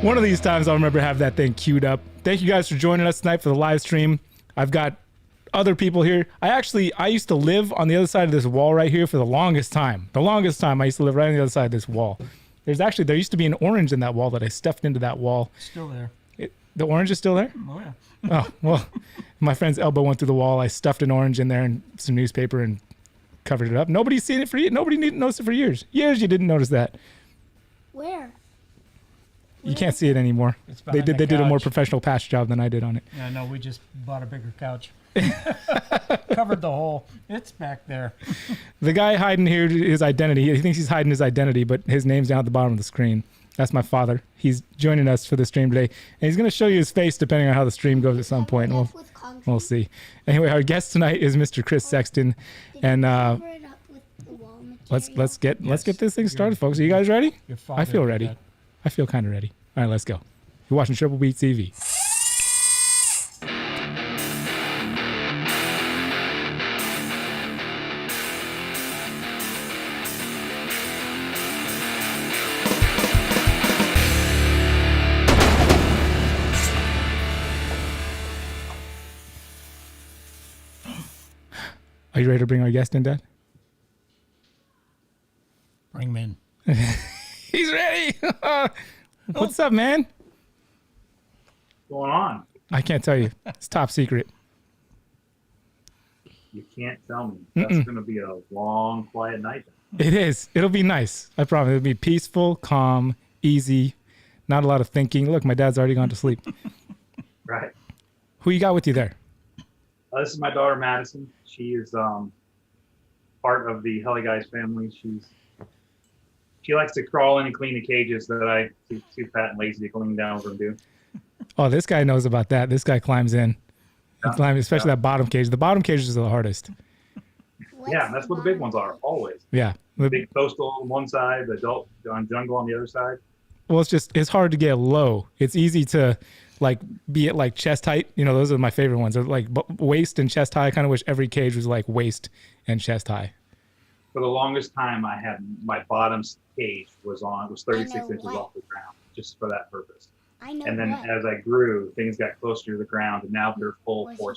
One of these times I'll remember to have that thing queued up. Thank you guys for joining us tonight for the live stream. I've got other people here. I used to live on the other side of this wall right here for the longest time. I used to live right on the other side of this wall. There used to be an orange in that wall that I stuffed into that wall. Still there. The orange is still there? Oh, yeah. Oh, well, my friend's elbow went through the wall. I stuffed an orange in there and some newspaper and covered it up. Nobody's seen it for years. Nobody noticed it for years. Years you didn't notice that. Where? You can't see it anymore. They did a more professional patch job than I did on it. Yeah, no, we just bought a bigger couch. Covered the hole. It's back there. The guy hiding here his identity. He thinks he's hiding his identity, but his name's down at the bottom of the screen. That's my father. He's joining us for the stream today, and he's going to show you his face depending on how the stream goes at some point. We'll see. Anyway, our guest tonight is Mr. Chris Sexton, and let's get this thing started, folks. Are you guys ready? I feel ready. I feel kind of ready. All right, let's go. You're watching Triple Beat TV. Are you ready to bring our guest in, Dad? Bring him in. He's ready. What's up, man? What's going on? I can't tell you. It's top secret. You can't tell me. That's going to be a long, quiet night. It is. It'll be nice. I promise. It'll be peaceful, calm, easy, not a lot of thinking. Look, my dad's already gone to sleep. Right. Who you got with you there? This is my daughter, Madison. She is part of the Heliguy family. She likes to crawl in and clean the cages that I too fat and lazy to clean down over and do. Oh, this guy knows about that. This guy climbs in. Especially that bottom cage. The bottom cages are the hardest. Yeah, that's what the big ones are, always. Yeah. The big coastal on one side, the adult jungle on the other side. Well, it's hard to get low. It's easy to be at like chest height. You know, those are my favorite ones. They're like waist and chest high. I kind of wish every cage was like waist and chest high. For the longest time, I had my bottom cage was 36 inches off the ground, just for that purpose. And then as I grew, things got closer to the ground, and now they're full 4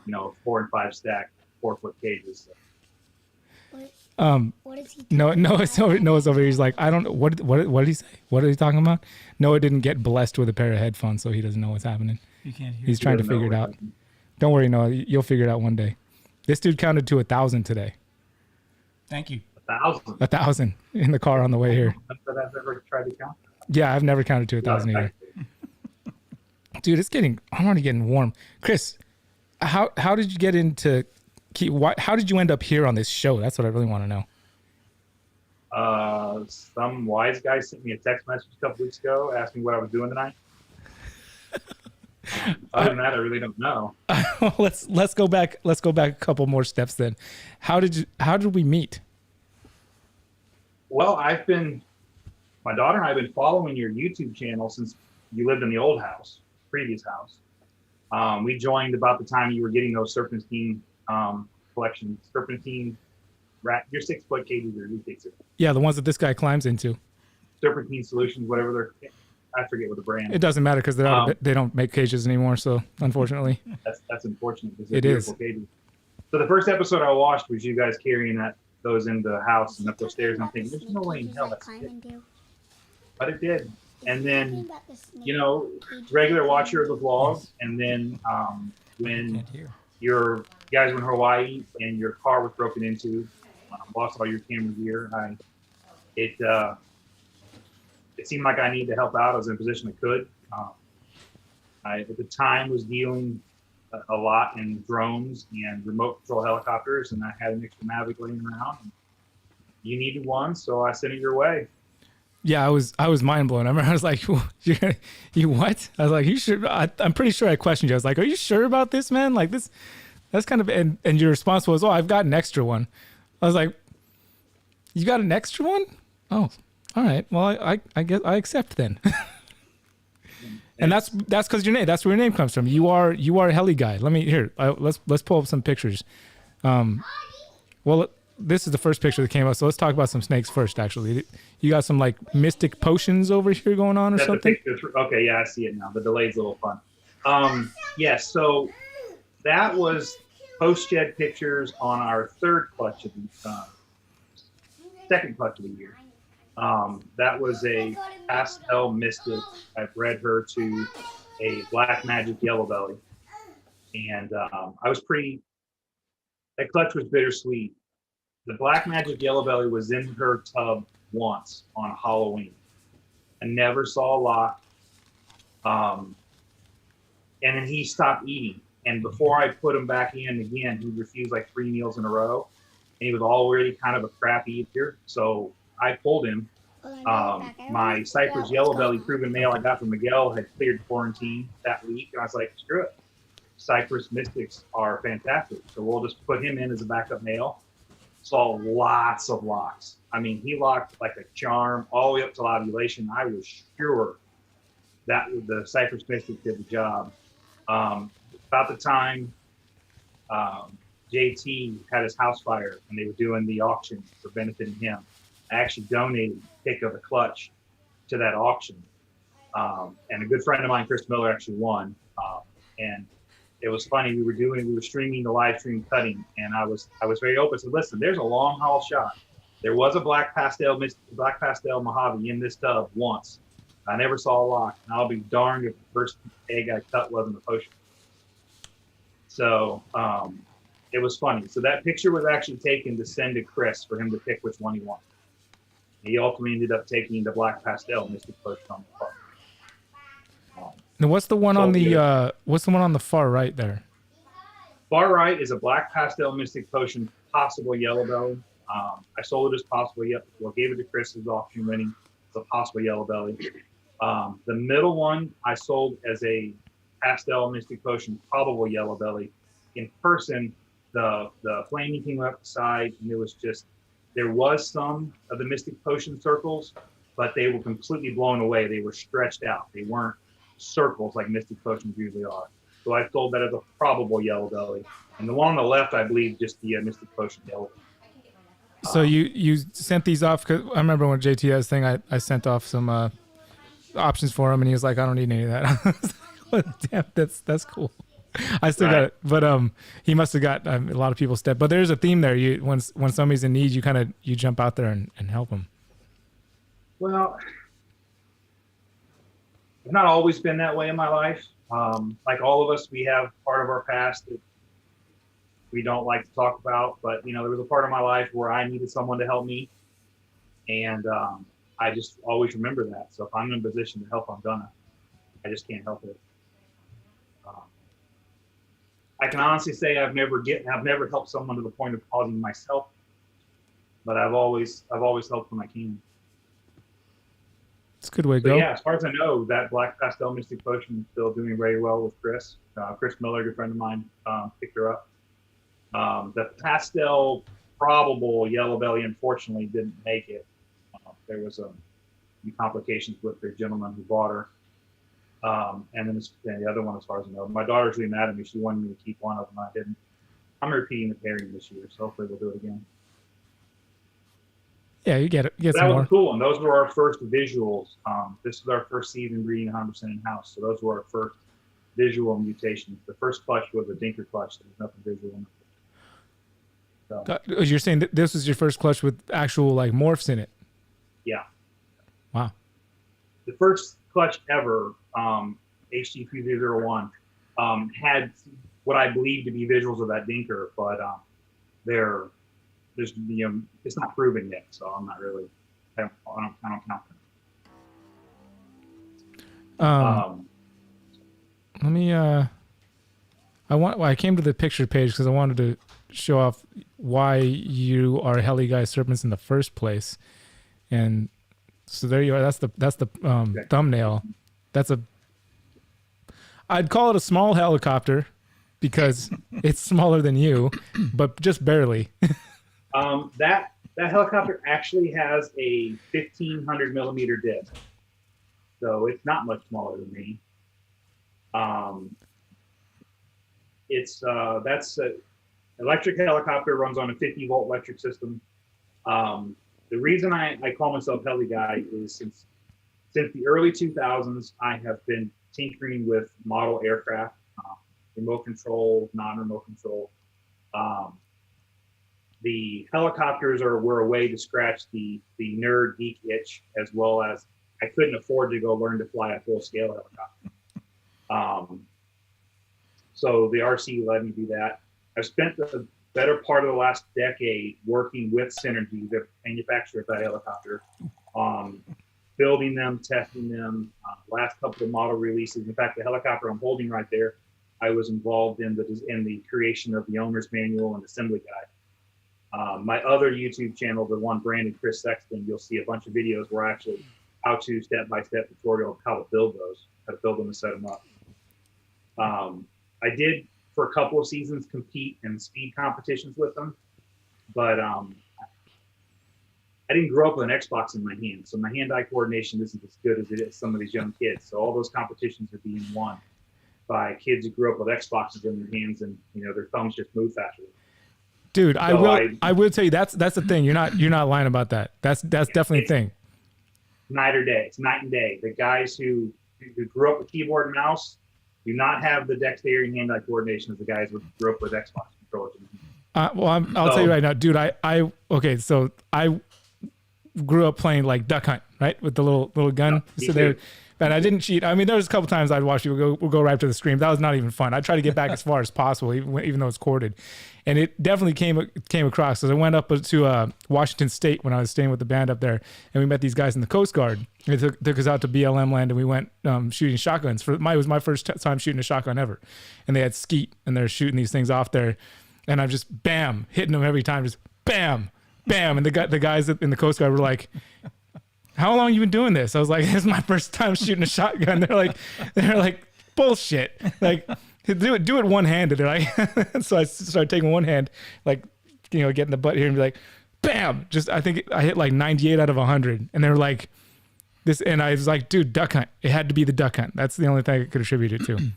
and 5 stack 4-foot cages. What is he doing? Noah's over here. He's like, I don't know. What did he say? What are you talking about? Noah didn't get blessed with a pair of headphones, so he doesn't know what's happening. You can't hear. He's trying to figure it out. Don't worry, Noah. You'll figure it out one day. This dude counted to 1,000 today. Thank you. 1,000? 1,000 in the car on the way here. But I've never tried to count. Yeah, I've never counted to 1,000 either. Dude, I'm already getting warm. Chris, how did you get into... How did you end up here on this show? That's what I really want to know. Some wise guy sent me a text message a couple weeks ago asking what I was doing tonight. Other than that, I really don't know. Let's go back. Let's go back a couple more steps then. How did we meet? Well, my daughter and I have been following your YouTube channel since you lived in the old house, previous house. We joined about the time you were getting those serpentine collections, serpentine your 6-foot cages or you think so. Yeah, the ones that this guy climbs into. Serpentine Solutions, whatever I forget what the brand. It doesn't matter because they don't make cages anymore. So unfortunately, that's unfortunate. It is. Cages. So the first episode I watched was you guys carrying those in the house and up those stairs. And I'm thinking, there's no way in hell that's it. But it did. And then, regular watcher of the vlog. And then when your guys were in Hawaii and your car was broken into, lost all your camera gear. It seemed like I needed to help out. I was in a position I could. I at the time was dealing a lot in drones and remote control helicopters, and I had an extra Mavic laying around. You needed one, so I sent it your way. Yeah, I was mind blown. I remember I was like, "You what?" I was like, "You sure?" I'm pretty sure I questioned you. I was like, "Are you sure about this, man? Like this?" That's kind of and your response was, "Oh, I've got an extra one." I was like, "You got an extra one? Oh, all right. Well, I guess I accept then." And that's because your name. That's where your name comes from. You are Heliguy. Let's pull up some pictures. Well, this is the first picture that came up. So let's talk about some snakes first. Actually, you got some like mystic potions over here going on or That's something. Okay, yeah, I see it now. The delay's a little fun. Yes, so that was post-shed pictures on our second clutch of the year. That was a pastel mystic. I bred her to a black magic yellow belly, and that clutch was bittersweet. The black magic yellow belly was in her tub once on Halloween. I never saw a lot. And then he stopped eating. And before I put him back in again, he refused like 3 meals in a row. And he was already kind of a crap eater. So I pulled him. My Cypress yellow belly proven male I got from Miguel had cleared quarantine that week. And I was like, screw it. Cypress mystics are fantastic. So we'll just put him in as a backup male. Saw lots of locks. I mean, he locked like a charm all the way up to ovulation. I was sure that the Cypress mystic did the job. About the time JT had his house fire and they were doing the auction for benefiting him, I actually donated a pick of the clutch to that auction. And a good friend of mine, Chris Miller, actually won. And it was funny. We were streaming the live stream cutting, and I was very open. So listen, there's a long haul shot. There was a black pastel Mojave in this tub once. I never saw a lock, and I'll be darned if the first egg I cut wasn't a potion. So it was funny. So that picture was actually taken to send to Chris for him to pick which one he wanted. He ultimately ended up taking the black pastel mystic potion on the part. Now, what's the one on the far right there? Far right is a black pastel mystic potion, possible yellow belly. I sold it as possible yellow. Well, gave it to Chris as auction winning. It's a possible yellow belly. The middle one I sold as a pastel mystic potion, probable yellow belly. In person, the flaming came up the side, and there was some of the mystic potion circles, but they were completely blown away. They were stretched out. They weren't circles like mystic potions usually are. So I sold that as a probable yellow belly. And the one on the left, I believe, just the mystic potion yellow. So you sent these off, because I remember when JT had his thing, I sent off some options for him, and he was like, I don't need any of that. I was like, well, damn, that's cool. I still got it, but he must have got a lot of people step. But there's a theme there. When somebody's in need, you jump out there and help them. Well, I've not always been that way in my life. Like all of us, we have part of our past that we don't like to talk about. But there was a part of my life where I needed someone to help me, and I just always remember that. So if I'm in a position to help, I'm gonna. I just can't help it. I can honestly say I've never helped someone to the point of causing myself, but I've always helped when I can. It's a good way to go. Yeah, as far as I know, that black pastel mystic potion is still doing very well with Chris. Chris Miller, a good friend of mine, picked her up. The pastel probable yellow belly unfortunately didn't make it. There was some complications with the gentleman who bought her. And then the other one, as far as I know, my daughter's really mad at me. She wanted me to keep one of them. I didn't. I'm repeating the pairing this year, so hopefully we'll do it again. Yeah, you get it. Get that some was more. Cool, and those were our first visuals. This was our first season breeding 100% in house, so those were our first visual mutations. The first clutch was a dinker clutch. There was nothing visual in it. So, you're saying that this was your first clutch with actual like morphs in it? Yeah. Wow. The first clutch ever, HG3001, had what I believe to be visuals of that dinker, but it's not proven yet, so I'm not really. I don't count them. Let me. I came to the picture page because I wanted to show off why you are Heliguy Serpents in the first place, and so there you are. That's the Okay. thumbnail. I'd call it a small helicopter because it's smaller than you, but just barely. That helicopter actually has a 1500 millimeter disc, so it's not much smaller than me. electric helicopter runs on a 50-volt electric system. The reason I call myself Heliguy is since the early 2000s, I have been tinkering with model aircraft, remote control, non-remote control. The helicopters were a way to scratch the nerd geek itch, as well as I couldn't afford to go learn to fly a full-scale helicopter. So the RC let me do that. I've spent the better part of the last decade working with Synergy, the manufacturer of that helicopter, building them, testing them. Last couple of model releases. In fact, the helicopter I'm holding right there, I was involved in the creation of the owner's manual and assembly guide. My other YouTube channel, the one branded Chris Sexton, you'll see a bunch of videos where I actually how-to step-by-step tutorial of how to build those, how to build them and set them up. I did for a couple of seasons compete in speed competitions with them, but I didn't grow up with an Xbox in my hand, so my hand-eye coordination isn't as good as it is some of these young kids. So all those competitions are being won by kids who grew up with Xboxes in their hands, and their thumbs just move faster. Dude, so I will tell you that's the thing. You're not lying about that. That's definitely a thing. Night or day. It's night and day. The guys who grew up with keyboard and mouse do not have the dexterity and hand-eye coordination as the guys who grew up with Xbox controllers. Well, I'll tell you right now, dude. So I grew up playing like Duck Hunt, right, with the little gun. So there, and I didn't cheat. I mean, there was a couple times I'd watch people go right to the screen. That was not even fun. I try to get back as far as possible, even though it's corded. And it definitely came across. So I went up to Washington State when I was staying with the band up there, and we met these guys in the Coast Guard. They took us out to BLM land, and we went shooting shotguns. It was my first time shooting a shotgun ever. And they had skeet, and they're shooting these things off there, and I'm just bam hitting them every time, just bam, bam. And the guys in the Coast Guard were like, "How long you been doing this?" I was like, "This is my first time shooting a shotgun." They're like, "Bullshit!" Like, do it one-handed. Like, so I started taking one hand, like, getting the butt here and be like, bam! Just I think I hit like 98 out of 100, and they were like, this, and I was like, dude, Duck Hunt. It had to be the Duck Hunt. That's the only thing I could attribute it to.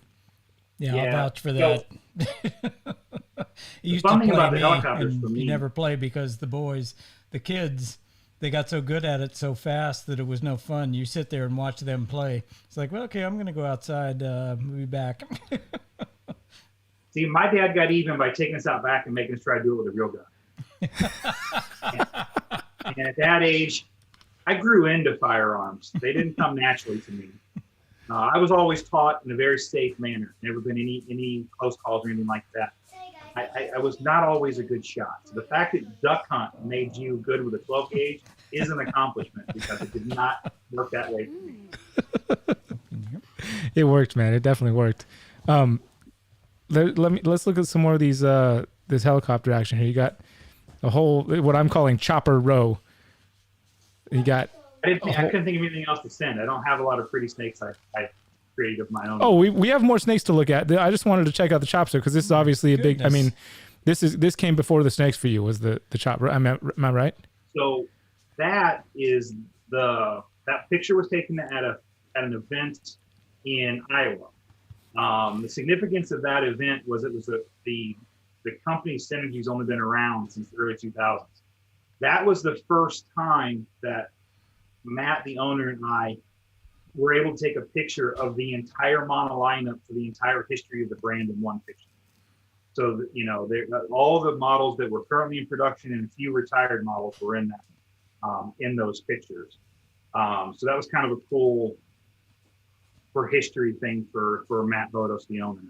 Yeah, I'll vouch for that. You used to play me, and you never play because the kids, they got so good at it so fast that it was no fun. You sit there and watch them play. It's like, well, okay, I'm going to go outside. We'll be back. See, my dad got even by taking us out back and making us try to do it with a real gun. and at that age, I grew into firearms. They didn't come naturally to me. I was always taught in a very safe manner. Never been any close calls or anything like that. I was not always a good shot. So the fact that Duck Hunt made you good with a 12 gauge is an accomplishment because it did not work that way for me. It worked, man. It definitely worked. Let's look at some more of these this helicopter action here. You got a whole what I'm calling chopper row. You got. I couldn't think of anything else to send. I don't have a lot of pretty snakes I created of my own. Oh, we have more snakes to look at. I just wanted to check out the chopper because this is obviously a big. I mean, this came before the snakes for you. Was the chopper? Am I right? So that is that picture was taken at an event in Iowa. The significance of that event was it was the company Synergy's only been around since the early 2000s. That was the first time that Matt, the owner, and I were able to take a picture of the entire model lineup for the entire history of the brand in one picture. So, all the models that were currently in production and a few retired models were in that, in those pictures. So that was kind of a cool for history thing for Matt Bodos, the owner.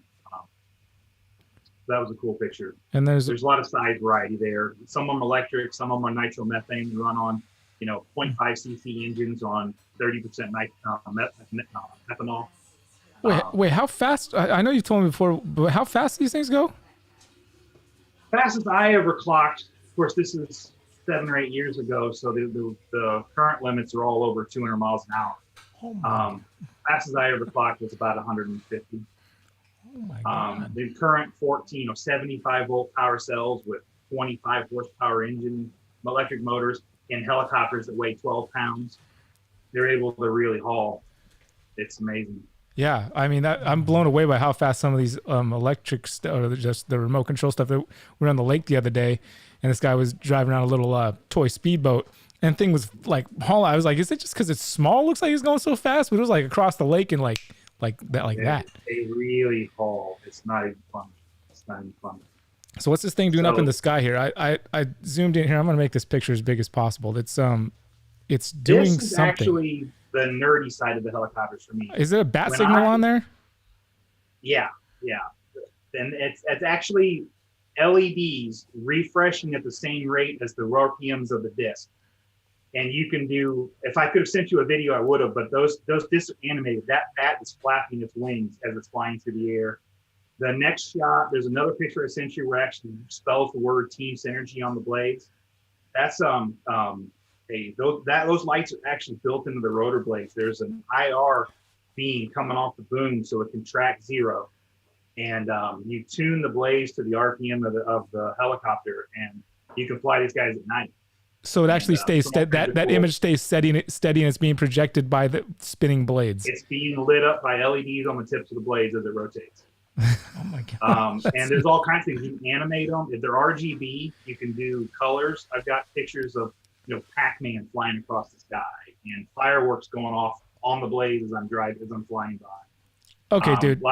That was a cool picture. And there's a lot of size variety there. Some of them electric, some of them are nitromethane. They run on 0.5 cc engines on 30% ethanol. Wait, how fast? I know you told me before, but how fast do these things go? Fastest I ever clocked. Of course, this is 7 or 8 years ago, so the current limits are all over 200 miles an hour. Oh fastest I ever clocked was about 150. Oh my God. The current 75 volt power cells with 25 horsepower engine, electric motors, and helicopters that weigh 12 pounds. They're able to really haul. It's amazing. Yeah, I mean, I'm blown away by how fast some of these electric or just the remote control stuff that we were on the lake the other day, and this guy was driving around a little toy speedboat, and thing was like hauling. I was like, is it just because it's small? Looks like he's going so fast, but it was like across the lake and like that. They really haul. It's not even fun. It's not even fun. So what's this thing doing up in the sky here? I zoomed in here. I'm gonna make this picture as big as possible. It's doing this is something. Actually, the nerdy side of the helicopters for me. Is there a bat signal on there? Yeah. And it's actually LEDs refreshing at the same rate as the RPMs of the disc. And you can do, if I could have sent you a video, I would have, but those discs are animated. That bat is flapping its wings as it's flying through the air. The next shot, there's another picture I sent you where it actually spells the word Team Synergy on the blades. That's those lights are actually built into the rotor blades. There's an IR beam coming off the boom so it can track 0. And you tune the blades to the RPM of the helicopter, and you can fly these guys at night. So it actually stays that image stays steady and it's being projected by the spinning blades. It's being lit up by LEDs on the tips of the blades as it rotates. Oh my god! And there's all kinds of things. You can animate them. If they're RGB, you can do colors. I've got pictures of Pac-Man flying across the sky and fireworks going off on the blades as I'm flying by. Okay, dude.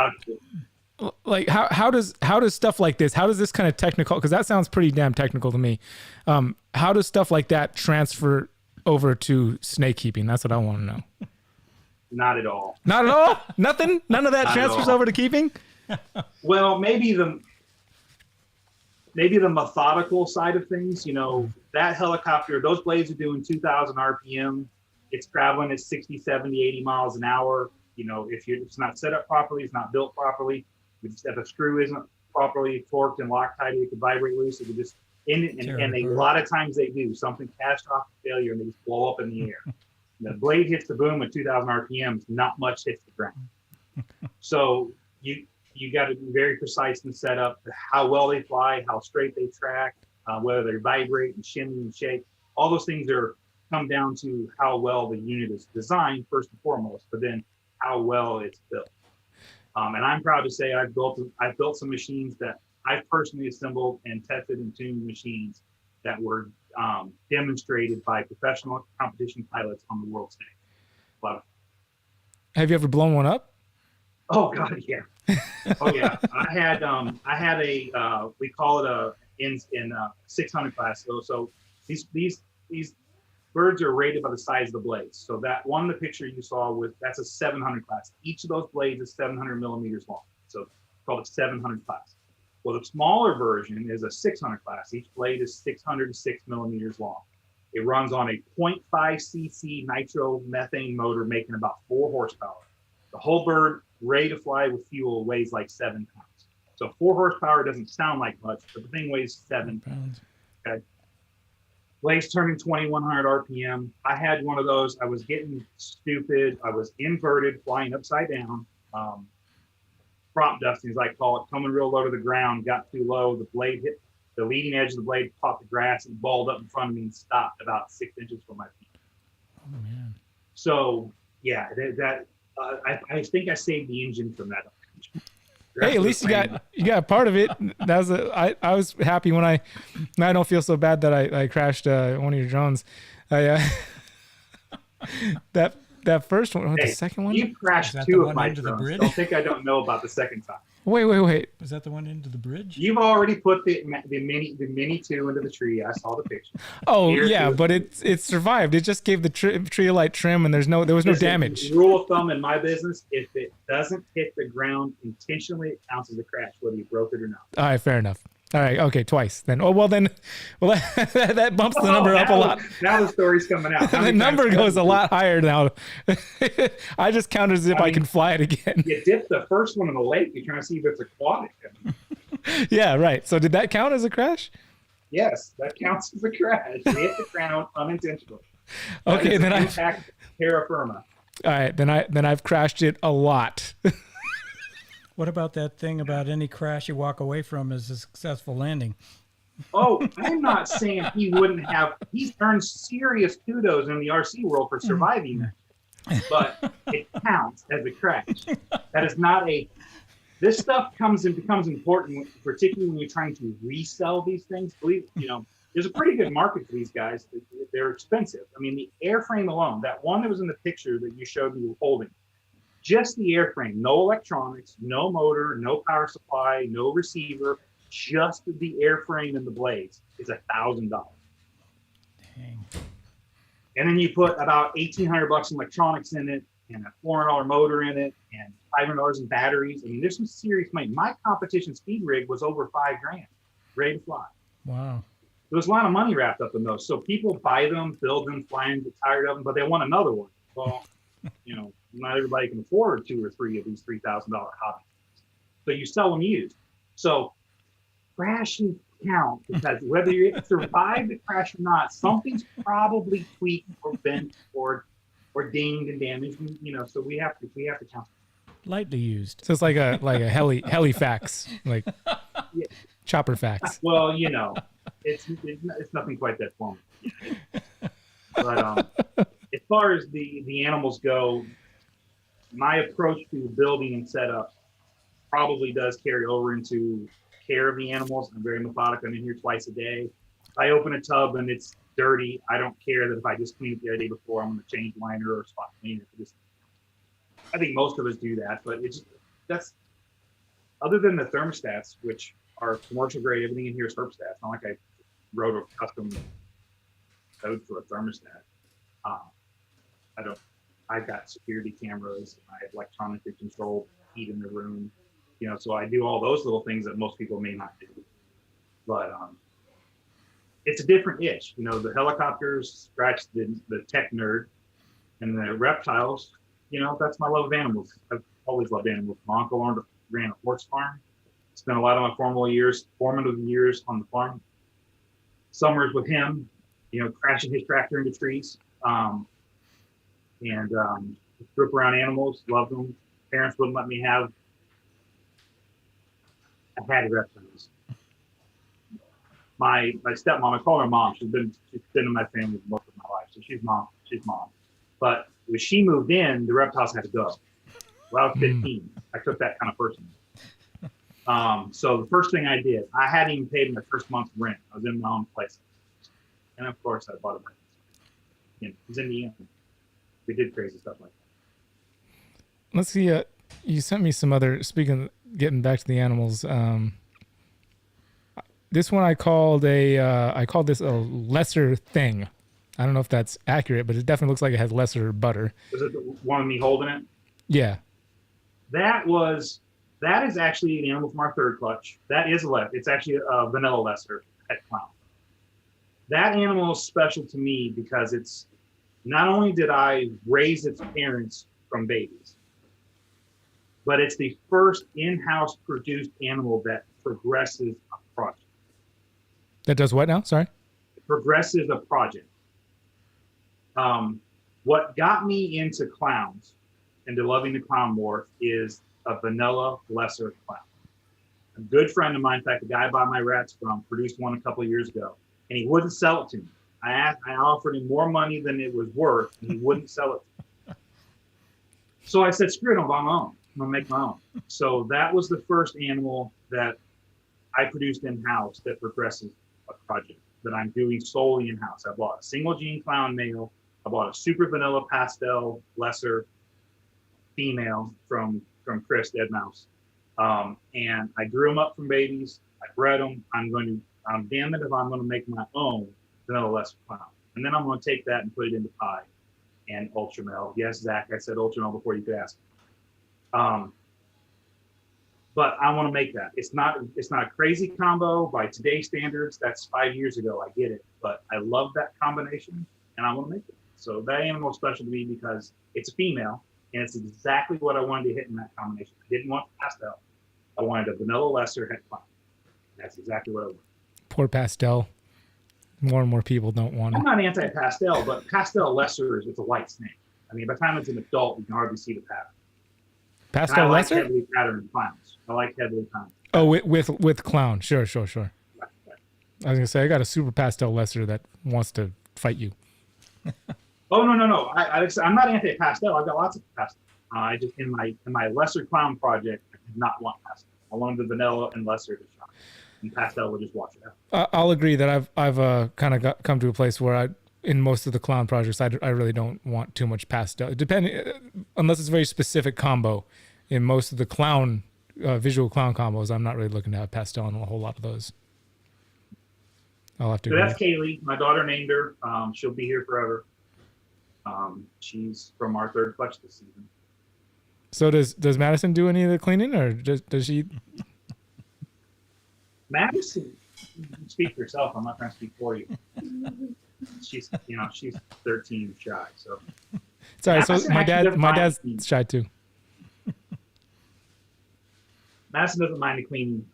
Like how does stuff like this? How does this kind of technical? Because that sounds pretty damn technical to me. How does stuff like that transfer over to snake keeping? That's what I want to know. Not at all. Not at all. Nothing. None of that transfers over to keeping. Well, maybe the methodical side of things. That helicopter, those blades are doing 2,000 RPM. It's traveling at 60, 70, 80 miles an hour. If it's not set up properly, it's not built properly. If the screw isn't properly torqued and Loctited, it could vibrate loose. It could just and a lot of times they do something catastrophic failure and they just blow up in the air. The blade hits the boom at 2,000 RPMs, not much hits the ground. So you got to be very precise in the setup, how well they fly, how straight they track, whether they vibrate and shimmy and shake. All those things come down to how well the unit is designed first and foremost, but then how well it's built. And I'm proud to say I've built some machines that I've personally assembled and tested and tuned machines that were demonstrated by professional competition pilots on the world stage. Love it. Have you ever blown one up? Oh God, yeah. Oh yeah. I had a we call it in 600 class. So these birds are rated by the size of the blades. So that one, the picture you saw that's a 700 class. Each of those blades is 700 millimeters long. So it's called a 700 class. Well, the smaller version is a 600 class. Each blade is 606 millimeters long. It runs on a 0.5 cc nitromethane motor making about 4 horsepower. The whole bird, ready to fly with fuel, weighs like 7 pounds. So 4 horsepower doesn't sound like much, but the thing weighs 7 pounds. Okay. Blades turning 2,100 RPM. I had one of those. I was getting stupid. I was inverted, flying upside down. Prop dusting, as I call it, coming real low to the ground, got too low. The blade hit the leading edge of the blade, caught the grass and balled up in front of me and stopped about 6 inches from my feet. Oh man! So yeah, I think I saved the engine from that. Hey, at least you got part of it. That was I was happy when I don't feel so bad that I crashed one of your drones. That first one, the second one. You crashed 2 of my drones. Don't think I don't know about the second time. Wait. Was that the one into the bridge? You've already put the mini 2 into the tree. I saw the picture. Oh yeah, but it survived. It just gave the tree light trim, and there was no damage. Rule of thumb in my business: if it doesn't hit the ground intentionally, it counts as a crash, whether you broke it or not. All right, fair enough. All right, okay, twice then. That bumps the number up a lot. Now the story's coming out. The number goes a lot higher now. I just counted as if I can fly it again. You dip the first one in the lake. You're trying to see if it's aquatic. Yeah, right. So did that count as a crash? Yes, that counts as a crash. You hit the ground unintentionally. Okay, then impact terra firma. All right, then I've crashed it a lot. What about that thing about any crash you walk away from is a successful landing? Oh, I'm not saying he wouldn't have. He's earned serious kudos in the RC world for surviving that. but it counts as a crash. That is not a. This stuff becomes important, particularly when you're trying to resell these things. There's a pretty good market for these guys. They're expensive. I mean, the airframe alone, that one that was in the picture that you showed me holding, just the airframe, no electronics, no motor, no power supply, no receiver, just the airframe and the blades is $1,000. Dang. And then you put about $1,800 in electronics in it, and a $400 motor in it, and $500 in batteries. I mean, there's some serious money. My competition speed rig was over $5,000, ready to fly. Wow. There's a lot of money wrapped up in those. So people buy them, build them, fly them, get tired of them, but they want another one. Well, not everybody can afford 2 or 3 of these $3,000 hobbies. So you sell them used. So crashes count, because whether you survive the crash or not, something's probably tweaked or bent or dinged and damaged. So we have to count. Lightly used. So it's like a helifax, like Yeah. chopper fax. Well, it's nothing quite that formal. But as far as the animals go, my approach to building and setup probably does carry over into care of the animals. I'm very methodical. I'm in here twice a day. If I open a tub and it's dirty, I don't care that if I just cleaned it the other day before, I'm going to change liner or spot clean it. I think most of us do that, but that's other than the thermostats, which are commercial grade. Everything in here is herp stats. Not like I wrote a custom code for a thermostat. I've got security cameras. I have electronically controlled heat in the room. So I do all those little things that most people may not do. But it's a different itch. The helicopters scratch the tech nerd, and the reptiles, that's my love of animals. I've always loved animals. My uncle ran a horse farm. Spent a lot of my formative years on the farm. Summers with him, crashing his tractor into trees. And grew up around animals, loved them. Parents wouldn't let me have. I had reptiles. My stepmom, I call her mom. She's been in my family most of my life, so she's mom. But when she moved in, the reptiles had to go. When I was 15, I took that kind of person. So the first thing I did, I hadn't even paid my first month's rent. I was in my own place, and of course I bought a. It was in the end. We did crazy stuff like that. Let's see. You sent me some other. Getting back to the animals. This one I called this a lesser thing. I don't know if that's accurate, but it definitely looks like it has lesser butter. Was it the one of me holding it? Yeah. That is actually an animal from our third clutch. That is it's actually a vanilla lesser pet clown. That animal is special to me because it's not only did I raise its parents from babies, but it's the first in-house produced animal that progresses a project. That does what now? Sorry? It progresses a project. What got me into clowns and to loving the clown morph is a vanilla lesser clown. A good friend of mine, in fact, the guy I bought my rats from, produced one a couple of years ago, and he wouldn't sell it to me. I offered him more money than it was worth, and he wouldn't sell it to me. So I said, screw it, I'll buy my own. I'm gonna make my own. So that was the first animal that I produced in-house that progresses a project that I'm doing solely in-house. I bought a single gene clown male. I bought a super vanilla pastel lesser female from Chris Dead Mouse. And I grew them up from babies. I bred them. I'm damn it if I'm going to make my own vanilla lesser clown. And then I'm going to take that and put it into pie and ultra male. Yes, Zach, I said ultra male before you could ask. But I want to make that. It's not a crazy combo by today's standards. That's 5 years ago. I get it, but I love that combination, and I want to make it. So that animal is special to me because it's a female, and it's exactly what I wanted to hit in that combination. I didn't want pastel. I wanted a vanilla lesser head clown. That's exactly what I wanted. Poor pastel. More and more people don't want it. I'm not anti-pastel, but pastel lesser it's a white snake. I mean, by the time it's an adult, you can hardly see the pattern. Pastel lesser? I like heavily patterned clowns. I like heavily patterned. Oh, with clown. Sure. Right. I was gonna say I got a super pastel lesser that wants to fight you. Oh no! I'm not anti-pastel. I've got lots of pastel. I just in my lesser clown project, I did not want pastel. I wanted the vanilla and lesser to shine, and pastel will just wash it out. I'll agree that I've kind of come to a place where in most of the clown projects, I really don't want too much pastel. Depending, unless it's a very specific combo. In most of the clown visual clown combos, I'm not really looking to have pastel in a whole lot of those. I'll have to. So that's Kaylee. My daughter named her. She'll be here forever. She's from our third clutch this season. So does Madison do any of the cleaning, or does she? Madison, speak for yourself. I'm not trying to speak for you. She's 13 shy. So. Sorry. So my dad's shy too. Madison doesn't mind the cleaning.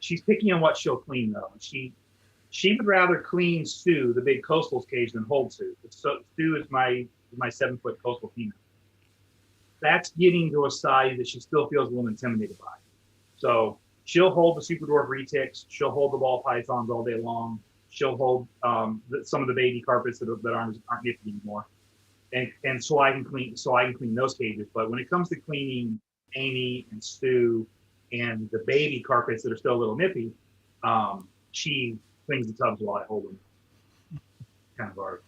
She's picky on what she'll clean though. She would rather clean Stu, the big coastal's cage, than hold Stu. So Stu is my 7-foot coastal female. That's getting to a size that she still feels a little intimidated by. So she'll hold the super dwarf retics. She'll hold the ball pythons all day long. She'll hold some of the baby carpets that aren't nifty anymore. And so I can clean those cages. But when it comes to cleaning Amy and Stu and the baby carpets that are still a little nippy, she cleans the tubs while I hold them. Kind of our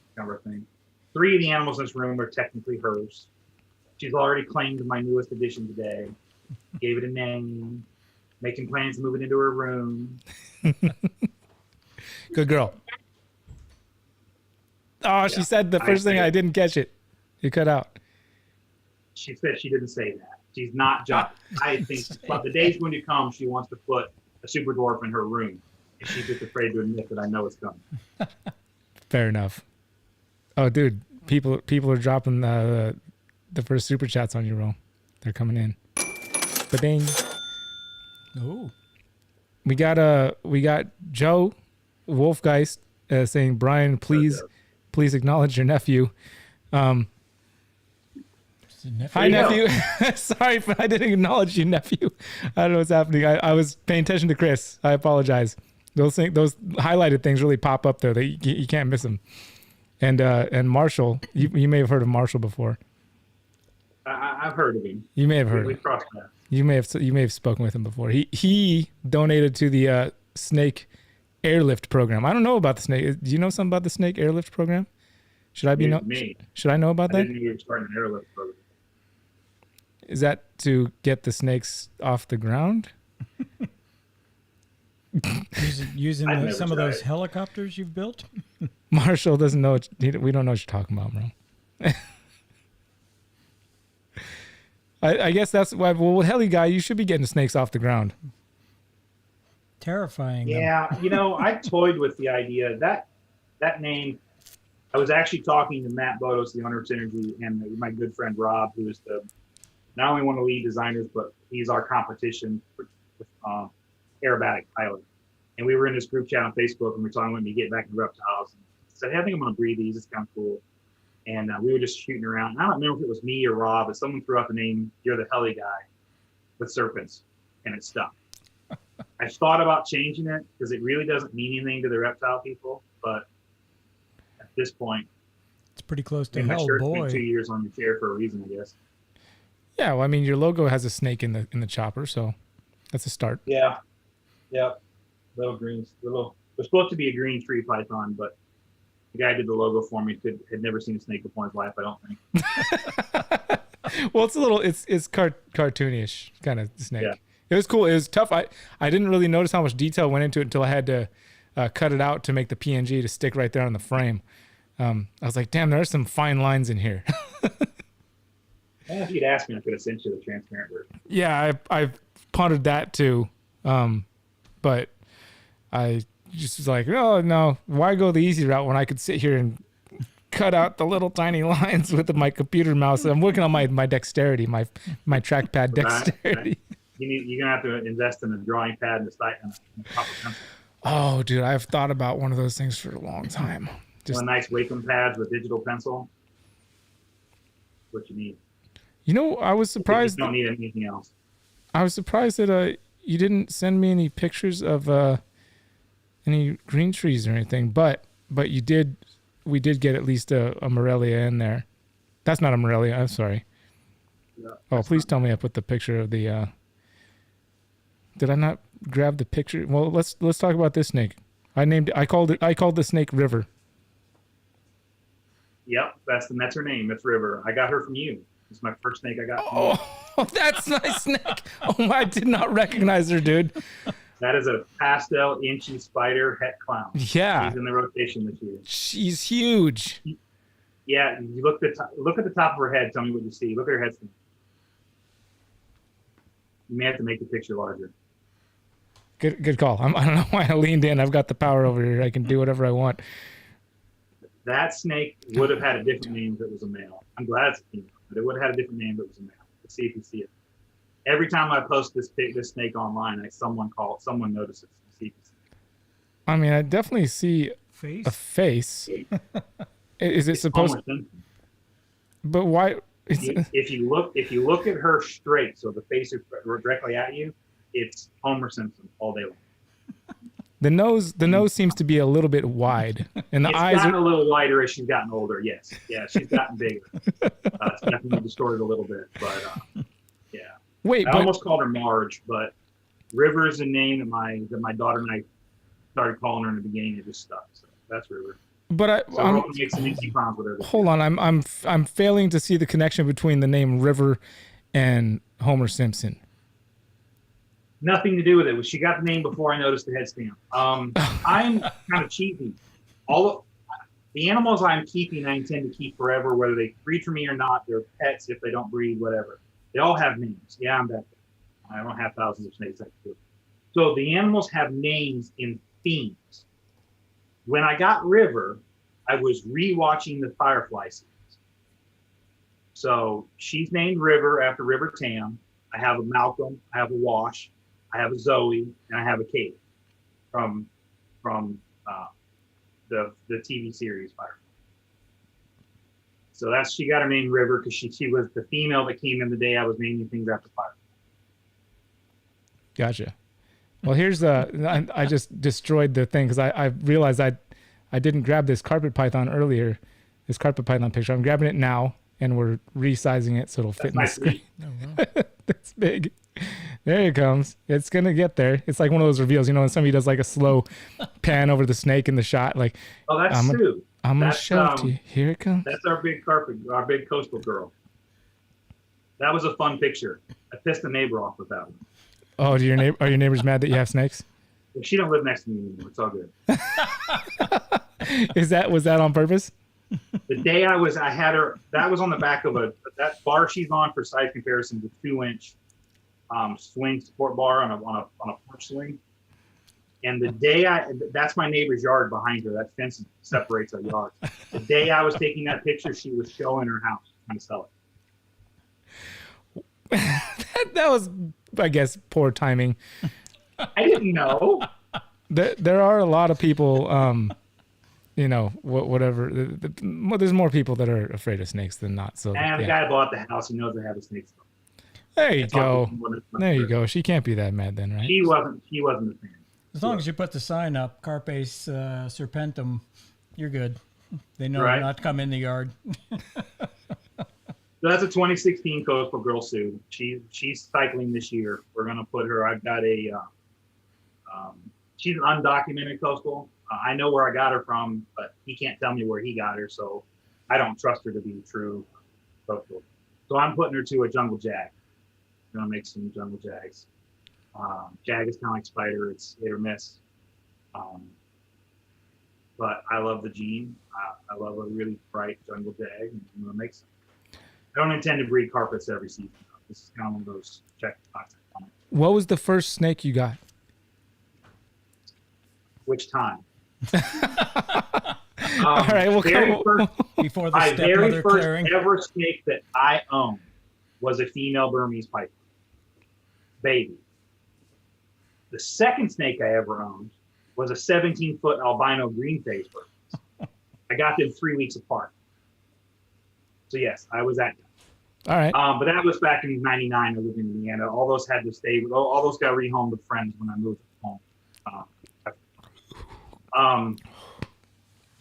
thing. 3 of the animals in this room are technically hers. She's already claimed my newest addition today. Gave it a name. Making plans to move it into her room. Good girl. Oh, she said the first thing. I didn't catch it. You cut out. She said she didn't say that. She's not just. I think but the day's going to come. She wants to put a super dwarf in her room. And she's just afraid to admit that I know it's coming. Fair enough. Oh, dude, people are dropping the first super chats on you, Ro. They're coming in. Ba-ding. Oh. We got Joe Wolfgeist saying, Brian, please acknowledge your nephew. Hi, nephew. Sorry, but I didn't acknowledge you, nephew. I don't know what's happening. I was paying attention to Chris. I apologize. Those highlighted things really pop up there. You can't miss them. And Marshall, you may have heard of Marshall before. I've heard of him. You may have heard. We crossed paths. You may have spoken with him before. He donated to the snake airlift program. I don't know about the snake. Do you know something about the snake airlift program? Should I know about that? I didn't know you were starting an airlift program. Is that to get the snakes off the ground? using some of those helicopters you've built? Marshall doesn't know. We don't know what you're talking about, bro. I guess that's why. Well, with Heliguy, you should be getting the snakes off the ground. Terrifying. Yeah, I toyed with the idea that name. I was actually talking to Matt Bodos, the owner of Synergy, and my good friend Rob, who is not only one of the lead designers, but he's our competition with aerobatic pilot. And we were in this group chat on Facebook, and we were talking when we get back to reptiles. And I said, hey, I think I'm going to breed these. It's kind of cool. And we were just shooting around. And I don't remember if it was me or Rob, but someone threw out the name, You're the Heliguy with serpents, and it stuck. I thought about changing it because it really doesn't mean anything to the reptile people, but at this point, it's pretty close to my shirt's Hellboy. been 2 years on your chair for a reason, I guess. Yeah, well, I mean, your logo has a snake in the chopper, so that's a start. Yeah. Little greens. There's supposed to be a green tree python, but the guy who did the logo for me had never seen a snake before in his life, I don't think. Well, it's cartoonish kind of snake. Yeah. It was cool. It was tough. I didn't really notice how much detail went into it until I had to cut it out to make the PNG to stick right there on the frame. I was like, damn, there are some fine lines in here. If you'd asked me, I could have sent you the transparent version. Yeah, I've pondered that too. But I just was like, oh, no, why go the easy route when I could sit here and cut out the little tiny lines with my computer mouse? I'm working on my dexterity, my trackpad dexterity. You're going to have to invest in a drawing pad and a proper pencil. Oh, dude, I've thought about one of those things for a long time. Just one nice Wacom pads with digital pencil. What you need. I was surprised. You don't need anything else. I was surprised that you didn't send me any pictures of any green trees or anything, but you did we did get at least a Morelia in there. That's not a Morelia. I'm sorry. No, oh, please tell me I put the picture of the. Did I not grab the picture? Well, let's talk about this snake. I called the snake River. Yep, that's her name. That's River. I got her from you. It's my first snake I got from you. Oh, that's my snake. Oh, I did not recognize her, dude. That is a pastel inchy spider het clown. Yeah. She's in the rotation this year. She's huge. Yeah, you look at the top of her head. Tell me what you see. Look at her head. You may have to make the picture larger. Good call. I don't know why I leaned in. I've got the power over here. I can do whatever I want. That snake would have had a different name if it was a male. I'm glad it's a female, but it would have had a different name if it was a male. Let's see if you see it. Every time I post this snake online, someone notices. See if you see it. I mean, I definitely see a face. Is it supposed? But why? If you look at her straight, so the face is directly at you, it's Homer Simpson all day long. The nose seems to be a little bit wide, and the eyes gotten a little wider as she's gotten older. Yes, yeah, she's gotten bigger. It's definitely distorted a little bit, but yeah. Wait, I almost called her Marge, but River is a name that my daughter and I started calling her in the beginning. It just stuck. So that's River. But hold on, I'm failing to see the connection between the name River and Homer Simpson. Nothing to do with it. She got the name before I noticed the head stamp. I'm kind of cheating. All of the animals I'm keeping, I intend to keep forever, whether they breed for me or not. They're pets if they don't breed, whatever. They all have names. Yeah, I'm that. I don't have thousands of snakes I can do. So the animals have names in themes. When I got River, I was rewatching the Firefly series. So she's named River after River Tam. I have a Malcolm. I have a Wash. I have a Zoe, and I have a Kate from the TV series Firefly. So she got her name River because she was the female that came in the day I was naming things after Firefly. Gotcha. Well, here's I just destroyed the thing because I realized I didn't grab this carpet python earlier, this carpet python picture. I'm grabbing it now, and we're resizing it so it'll fit in the screen. Oh, wow. That's big. There it comes. It's going to get there. It's like one of those reveals, when somebody does like a slow pan over the snake in the shot. Like, oh, that's Sue. I'm going to show it to you. Here it comes. That's our big coastal girl. That was a fun picture. I pissed the neighbor off with that one. Oh, are your neighbors mad that you have snakes? Well, she don't live next to me anymore. It's all good. Was that on purpose? The day I had her, that was on the back of that bar she's on for size comparison, the 2-inch swing support bar on a porch swing. And the day that's my neighbor's yard behind her. That fence separates our yard. The day I was taking that picture, she was showing her house trying to sell it. that was, I guess, poor timing. I didn't know. There are a lot of people, whatever. There's more people that are afraid of snakes than not. So and the guy bought the house. He knows I have a snake. There you go. There you go. She can't be that mad then, right? He wasn't a fan. As long as you put the sign up, Carpes Serpentum, you're good. They know not to come in the yard. So that's a 2016 Coastal Girl Sue. She's cycling this year. We're gonna put her. I've got she's an undocumented coastal. I know where I got her from, but he can't tell me where he got her, so I don't trust her to be true coastal. So I'm putting her to a jungle jag. I'm gonna make some jungle jags. Jag is kind of like spider; it's hit or miss. But I love the gene. I love a really bright jungle jag, and I'm gonna make some. I don't intend to breed carpets every season. This is kind of one of those check boxes. What was the first snake you got? Which time? All right, before the my very stepmother first clearing. ever snake that I owned was a female Burmese python, baby. The second snake I ever owned was a 17-foot albino green face Burmese. I got them 3 weeks apart. So yes, I was that guy. All right. But that was back in '99. I lived in Indiana. All those had to stay. All those got rehomed with friends when I moved home.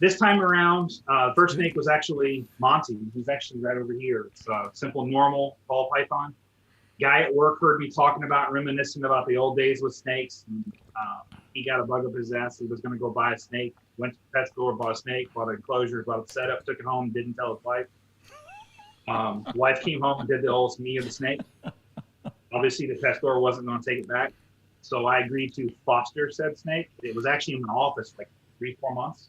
This time around, first snake was actually Monty. He's actually right over here. It's a simple, normal ball python. Guy at work heard me talking about, reminiscing about the old days with snakes. And, he got a bug up his ass. He was going to go buy a snake. Went to the pet store, bought a snake, bought an enclosure, bought a setup, took it home, didn't tell his wife. Wife came home and did the old me of the snake. Obviously, the pet store wasn't going to take it back. So I agreed to foster said snake. It was actually in my office like 3-4 months.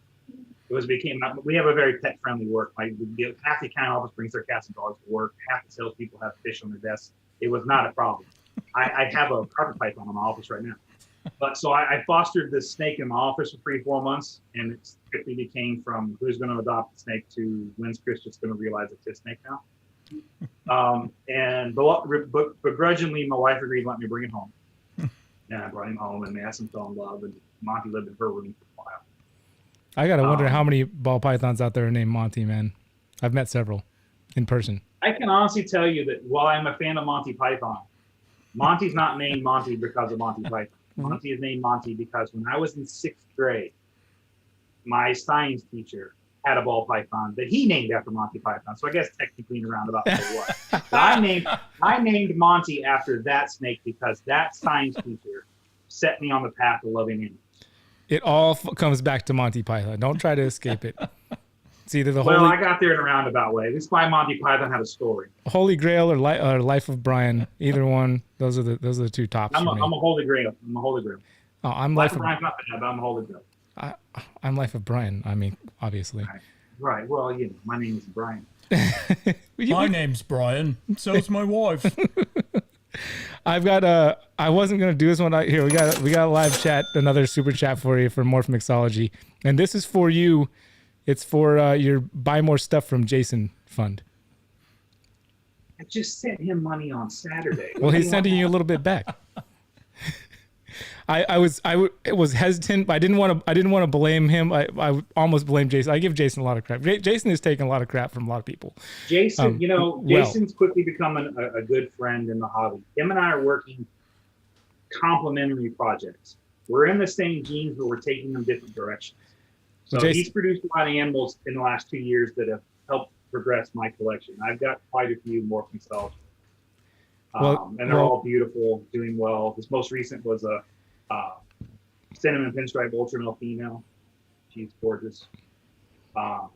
We have a very pet friendly work. Half the account office brings their cats and dogs to work. Half the salespeople have fish on their desks. It was not a problem. I have a carpet python in my office right now. But so I fostered this snake in my office for 3-4 months, and it quickly became from who's going to adopt the snake to when's Chris just going to realize it's his snake now. And begrudgingly, my wife agreed to let me bring it home. And I brought him home, and Madison fell in love, and Monty lived in her room for a while. I gotta wonder how many ball pythons out there are named Monty, man. I've met several in person. I can honestly tell you that while I'm a fan of Monty Python, Monty's not named Monty because of Monty Python. Monty is named Monty because when I was in 6th grade, my science teacher had a ball python that he named after Monty Python. So I guess technically in a roundabout way it was. But I named Monty after that snake because that science teacher set me on the path of loving him. It all comes back to Monty Python. Don't try to escape it. It's either the Well, I got there in a roundabout way. This is why Monty Python had a story. Holy Grail or Life of Brian. Either one. Those are the two tops. I'm a Holy Grail. I'm a Holy Grail. Oh, I'm Life of Brian's not bad, but I'm a Holy Grail. I'm Life of Brian. I mean, obviously. Right. Well, my name is Brian. My name's Brian. So's my wife. I've got I wasn't gonna do this one here. We got a live chat, another super chat for you for Morph Mixology, and this is for you. It's for your Buy More Stuff from Jason fund. I just sent him money on Saturday. Well, he's sending you a little bit back. I was hesitant, but I didn't want to blame him. I almost blamed Jason. I give Jason a lot of crap. Jason is taking a lot of crap from a lot of people. Jason, Jason's quickly becoming a good friend in the hobby. Him and I are working complementary projects. We're in the same genes, but we're taking them different directions. So he's produced a lot of animals in the last 2 years that have helped progress my collection. I've got quite a few Morph Mixology. And they're all beautiful, doing well. This most recent was a cinnamon pinstripe ultra male female. She's gorgeous. I'm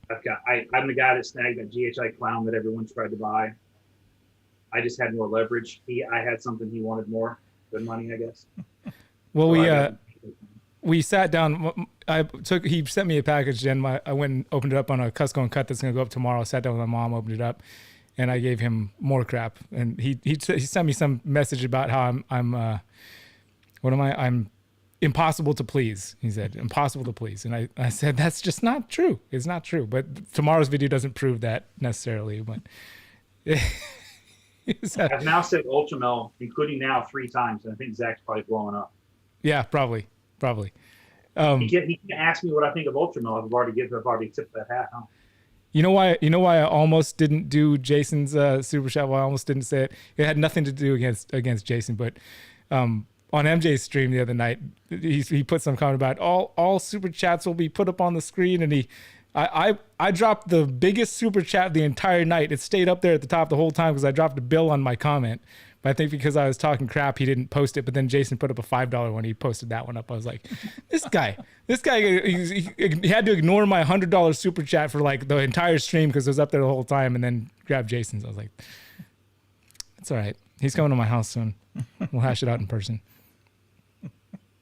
the guy that snagged that GHI clown that everyone tried to buy. I just had more leverage. I had something he wanted more. Good money, I guess. Well, we sat down. He sent me a package, and I went and opened it up on a Cusco and cut that's going to go up tomorrow. I sat down with my mom, opened it up, and I gave him more crap. And he sent me some message about how I'm impossible to please. He said, impossible to please. And I said, that's just not true. It's not true. But tomorrow's video doesn't prove that necessarily. But I've now said Ultramel, including now 3 times. And I think Zach's probably blowing up. Yeah, probably. He can ask me what I think of Ultramel. I've already tipped that hat, huh? You know why I almost didn't do Jason's super chat? Why I almost didn't say it? It had nothing to do against Jason, but on MJ's stream the other night, he put some comment about all super chats will be put up on the screen, and I dropped the biggest super chat the entire night. It stayed up there at the top the whole time because I dropped a bill on my comment. But I think because I was talking crap, he didn't post it. But then Jason put up a $5 one. He posted that one up. I was like, this guy, he had to ignore my $100 super chat for like the entire stream because it was up there the whole time, and then grab Jason's. I was like, it's all right. He's coming to my house soon. We'll hash it out in person.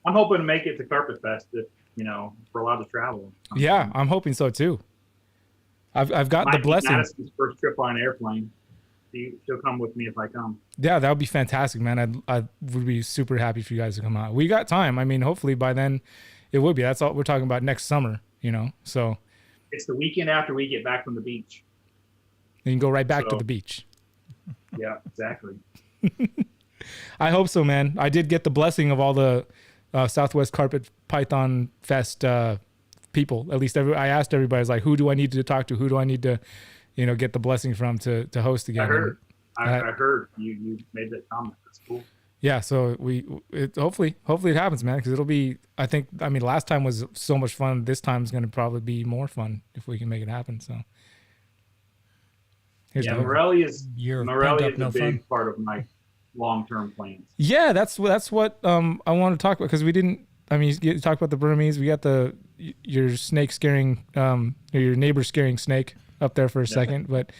I'm hoping to make it to Carpet Fest if we're allowed to travel. Yeah, I'm hoping so too. I've got the blessing. Madison's first trip on an airplane. She'll come with me if I come. Yeah, that would be fantastic, man. I would be super happy for you guys to come out. We got time. I mean, hopefully by then it would be. That's all we're talking about next summer, So it's the weekend after we get back from the beach. You can go right back to the beach. Yeah, exactly. I hope so, man. I did get the blessing of all the Southwest Carpet Python Fest people. At least I asked everybody, I was like, who do I need to talk to? Who do I need to get the blessing from to host again? I heard you made that comment. That's cool. Yeah, so hopefully it happens, man, because it'll be. I mean, last time was so much fun. This time's going to probably be more fun if we can make it happen. So, Morelli is a big part of my long-term plans. Yeah, that's what I want to talk about, because we didn't. I mean, you talked about the Burmese. We got your snake scaring, or your neighbor scaring snake up there for a second, but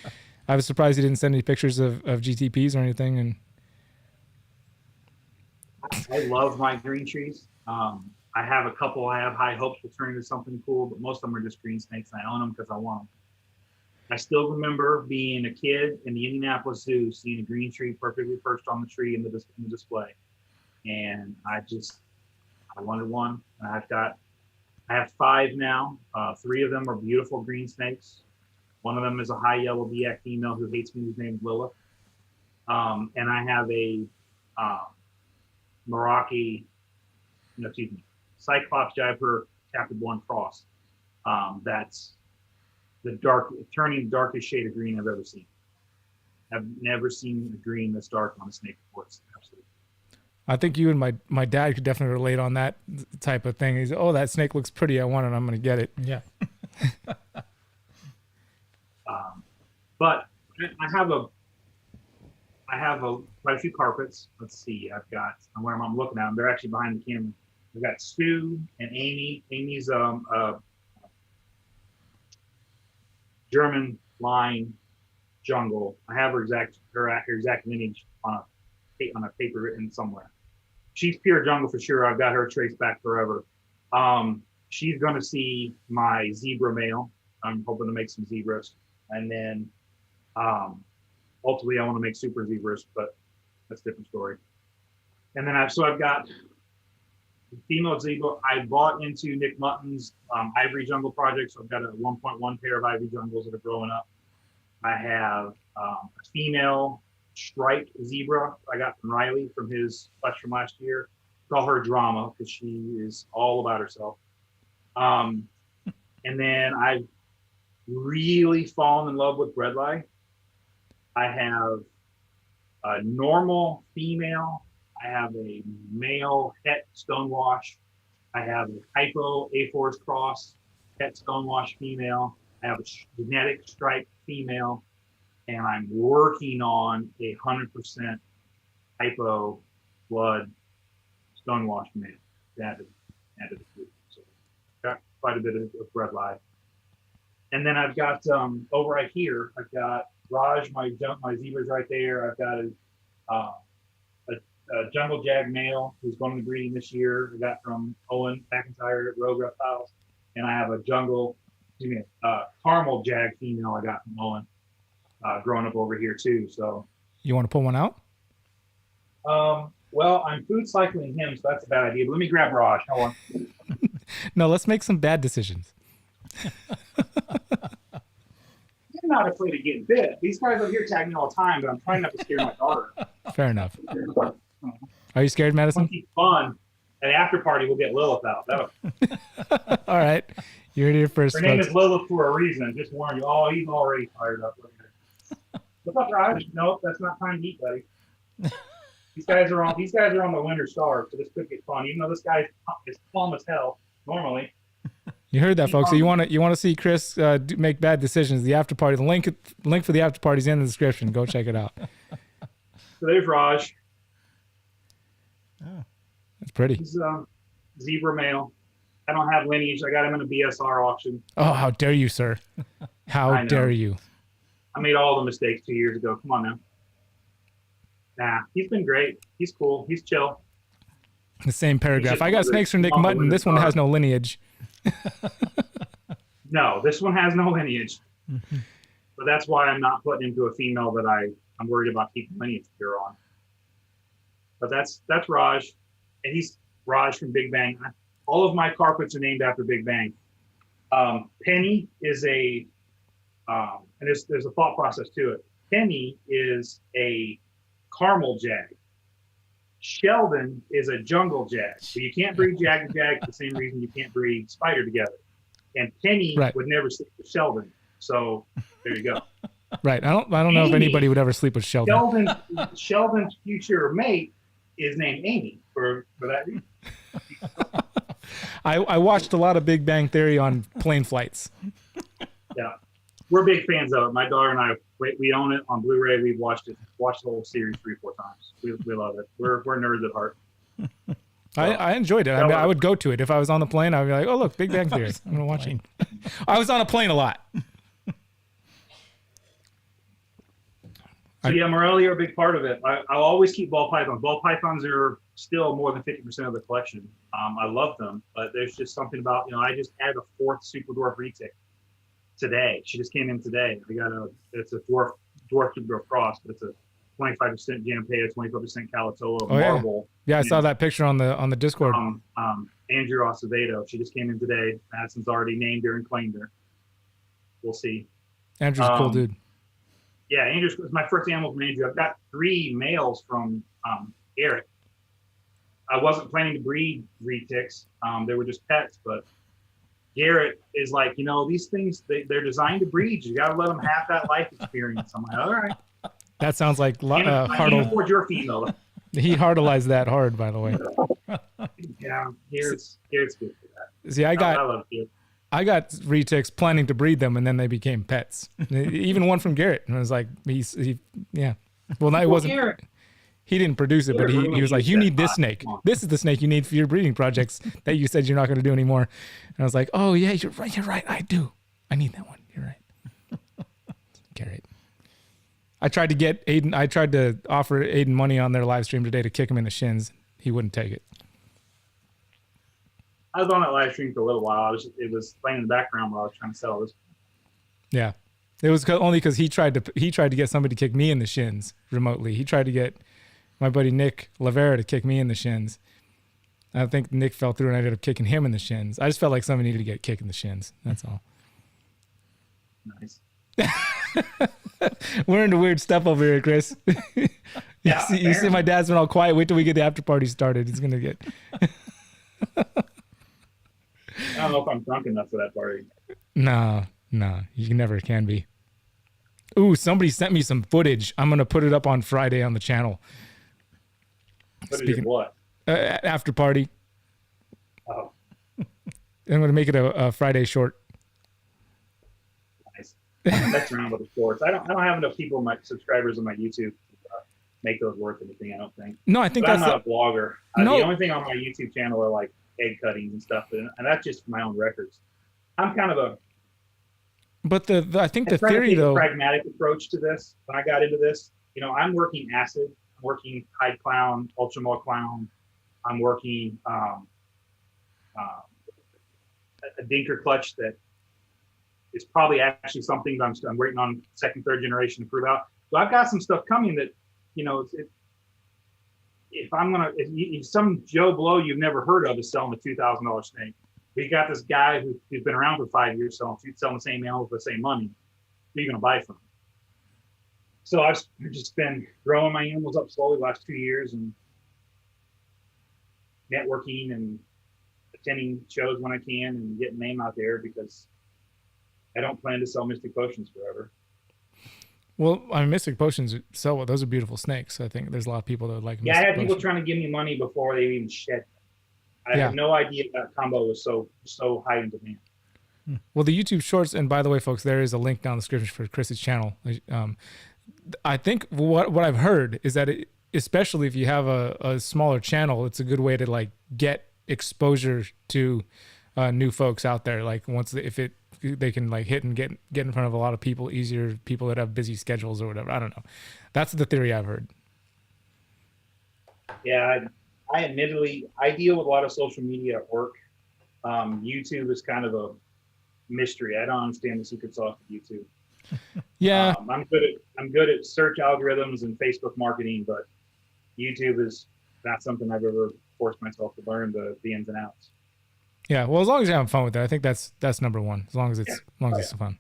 I was surprised you didn't send any pictures of GTPs or anything. And I love my green trees. I have a couple I have high hopes will turn into something cool, but most of them are just green snakes, and I own them because I want them. I still remember being a kid in the Indianapolis Zoo, seeing a green tree perfectly perched on the tree in the display. And I wanted one. And I have 5 now. 3 of them are beautiful green snakes. One of them is a high yellow Biak female who hates me, whose name is Lilith. And I have a Cyclops Jaipur Captive One cross. That's turning the darkest shade of green I've ever seen. I've never seen a green this dark on a snake before. It's absolutely. I think you and my dad could definitely relate on that type of thing. He's, oh, that snake looks pretty. I want it. I'm going to get it. Yeah. But I have quite a few carpets. Let's see. I'm looking at them. They're actually behind the camera. I've got Stu and Amy. Amy's German line jungle. I have her exact lineage on a paper written somewhere. She's pure jungle for sure. I've got her traced back forever. She's going to see my zebra male. I'm hoping to make some zebras, and then ultimately I want to make super zebras, but that's a different story. And then I've got female zebra. I bought into Nick Mutton's ivory jungle project, so I've got a 1.1 pair of ivory jungles that are growing up. I have a female striped zebra I got from Riley from his flesh from last year. Call her Drama because she is all about herself. And then I've really fallen in love with bredli. I have a normal female. I have a male het stonewash. I have a hypo A4's cross het stonewash female. I have a genetic striped female, and I'm working on a 100% hypo blood stonewash male. Added the group. So got quite a bit of bredli. And then I've got over right here, I've got Raj, my zebra's right there. I've got a jungle jag male who's going to be breeding this year. I got from Owen McIntyre at Rogue Reptiles. And I have a caramel jag female I got from Owen growing up over here too. So you want to pull one out? Well, I'm food cycling him, so that's a bad idea. But let me grab Raj. Hold on. No, let's make some bad decisions. I'm not afraid of getting bit. These guys over here tag me all the time, but I'm trying not to scare my daughter. Fair enough. Are you scared, Madison? It's fun. At the after party, we'll get Lilith out. All right. You heard it here first. Her name is Lilith for a reason. Just warn you. Oh, he's already fired up. What's up, Raj? Nope, that's not time to eat, buddy. These guys are on the winter star, so this could get fun. Even though this guy is calm as hell normally. You heard that, folks. So you want to see Chris make bad decisions? The after party. The link for the after party is in the description. Go check it out. So there's Raj. Oh, that's pretty. He's zebra male. I don't have lineage. I got him in a BSR auction. Oh, how dare you, sir? How dare you? I made all the mistakes 2 years ago. Come on now. Nah, he's been great. He's cool. He's chill. The same paragraph. I got snakes from Nick Mutton. This one has no lineage. No, this one has no lineage. But that's why I'm not putting him to a female that I'm worried about keeping lineage pure on. But that's Raj. And he's Raj from Big Bang. All of my carpets are named after Big Bang. Penny is and there's a thought process to it. Penny is a caramel jag. Sheldon is a jungle jag. So you can't breed jag and jag for the same reason you can't breed spider together. And Penny would never sleep with Sheldon. So there you go. Right. I don't know if anybody would ever sleep with Sheldon. Sheldon's future mate is named Amy for that reason. I watched a lot of Big Bang Theory on plane flights. Yeah, we're big fans of it. My daughter and I, we own it on Blu-ray. We've watched the whole series 3-4 times. We love it. We're nerds at heart. I enjoyed it. I mean, I would go to it if I was on the plane. I'd be like, "Oh, look, Big Bang Theory." I'm gonna watch it. I was on a plane a lot. So yeah, Morelia are a big part of it. I'll always keep ball pythons. Ball pythons are still more than 50% of the collection. I love them, but there's just something about, I just added a 4th super dwarf retic today. She just came in today. It's a dwarf super dwarf cross, but it's a 25% Jampea, 25% Calatola marble. Yeah, I saw that picture on the Discord. Andrew Acevedo. She just came in today. Madison's already named her and claimed her. We'll see. Andrew's a cool dude. Yeah, Andrew's was my first animal from Andrew. I've got 3 males from Eric. I wasn't planning to breed retics. They were just pets, but Garrett is like, these things, they're designed to breed. You got to let them have that life experience. I'm like, all right. That sounds like Hartle. Your female. He hartalized that hard, by the way. Yeah, Garrett's good for that. See, I got retics planning to breed them, and then they became pets. Even one from Garrett, and I was like, yeah. Well, no, it wasn't. Garrett, he didn't produce it, but he was like, "You need this snake. This is the snake you need for your breeding projects that you said you're not going to do anymore." And I was like, "Oh yeah, you're right. You're right. I do. I need that one. You're right." Garrett. I tried to get Aiden. I tried to offer Aiden money on their live stream today to kick him in the shins. He wouldn't take it. I was on that live stream for a little while. It was playing in the background while I was trying to sell this. Yeah, it was only because he tried to get somebody to kick me in the shins remotely. He tried to get my buddy Nick Lavera to kick me in the shins. I think Nick fell through and I ended up kicking him in the shins. I just felt like somebody needed to get kicked in the shins. That's all. Nice. We're into weird stuff over here, Chris. You see my dad's been all quiet. Wait till we get the after party started. He's gonna get. I don't know if I'm drunk enough for that party. No, you never can be. Ooh, somebody sent me some footage. I'm gonna put it up on Friday on the channel. Footage of what? After party. Oh. I'm gonna make it a Friday short. Nice. That's around with the shorts. I don't have enough people, my subscribers on my YouTube, to make those worth anything. I don't think. No, I think I'm not a blogger. No. The only thing on my YouTube channel are like egg cuttings and stuff, and that's just for my own records. I'm kind of a. But I think the theory though. Pragmatic approach to this. When I got into this, I'm working acid. I'm working Hyde Clown, Ultramall Clown. I'm working a dinker clutch that is probably actually something that I'm waiting on 2nd, 3rd generation to prove out. So I've got some stuff coming that, if some Joe Blow you've never heard of is selling a $2,000 snake, we got this guy who's been around for 5 years selling the same animal for the same money. Who are you going to buy from? So I've just been growing my animals up slowly the last 2 years and networking and attending shows when I can and getting name out there because I don't plan to sell Mystic Potions forever. Well, Mystic Potions sell well. Those are beautiful snakes. I think there's a lot of people that would like Mystic I had people trying to give me money before they even shed. I had no idea that combo was so high in demand. Well, the YouTube Shorts, and by the way, folks, there is a link down in the description for Chris's channel. I think what I've heard is that especially if you have a smaller channel, it's a good way to get exposure to new folks out there. Like they can hit and get in front of a lot of people easier, people that have busy schedules or whatever. I don't know. That's the theory I've heard. Yeah, I admittedly, I deal with a lot of social media at work. YouTube is kind of a mystery. I don't understand the secret sauce of YouTube. Yeah, I'm good at search algorithms and Facebook marketing, but YouTube is not something I've ever forced myself to learn the ins and outs. Yeah, well, as long as you're having fun with it, I think that's number one. As long as it's fun.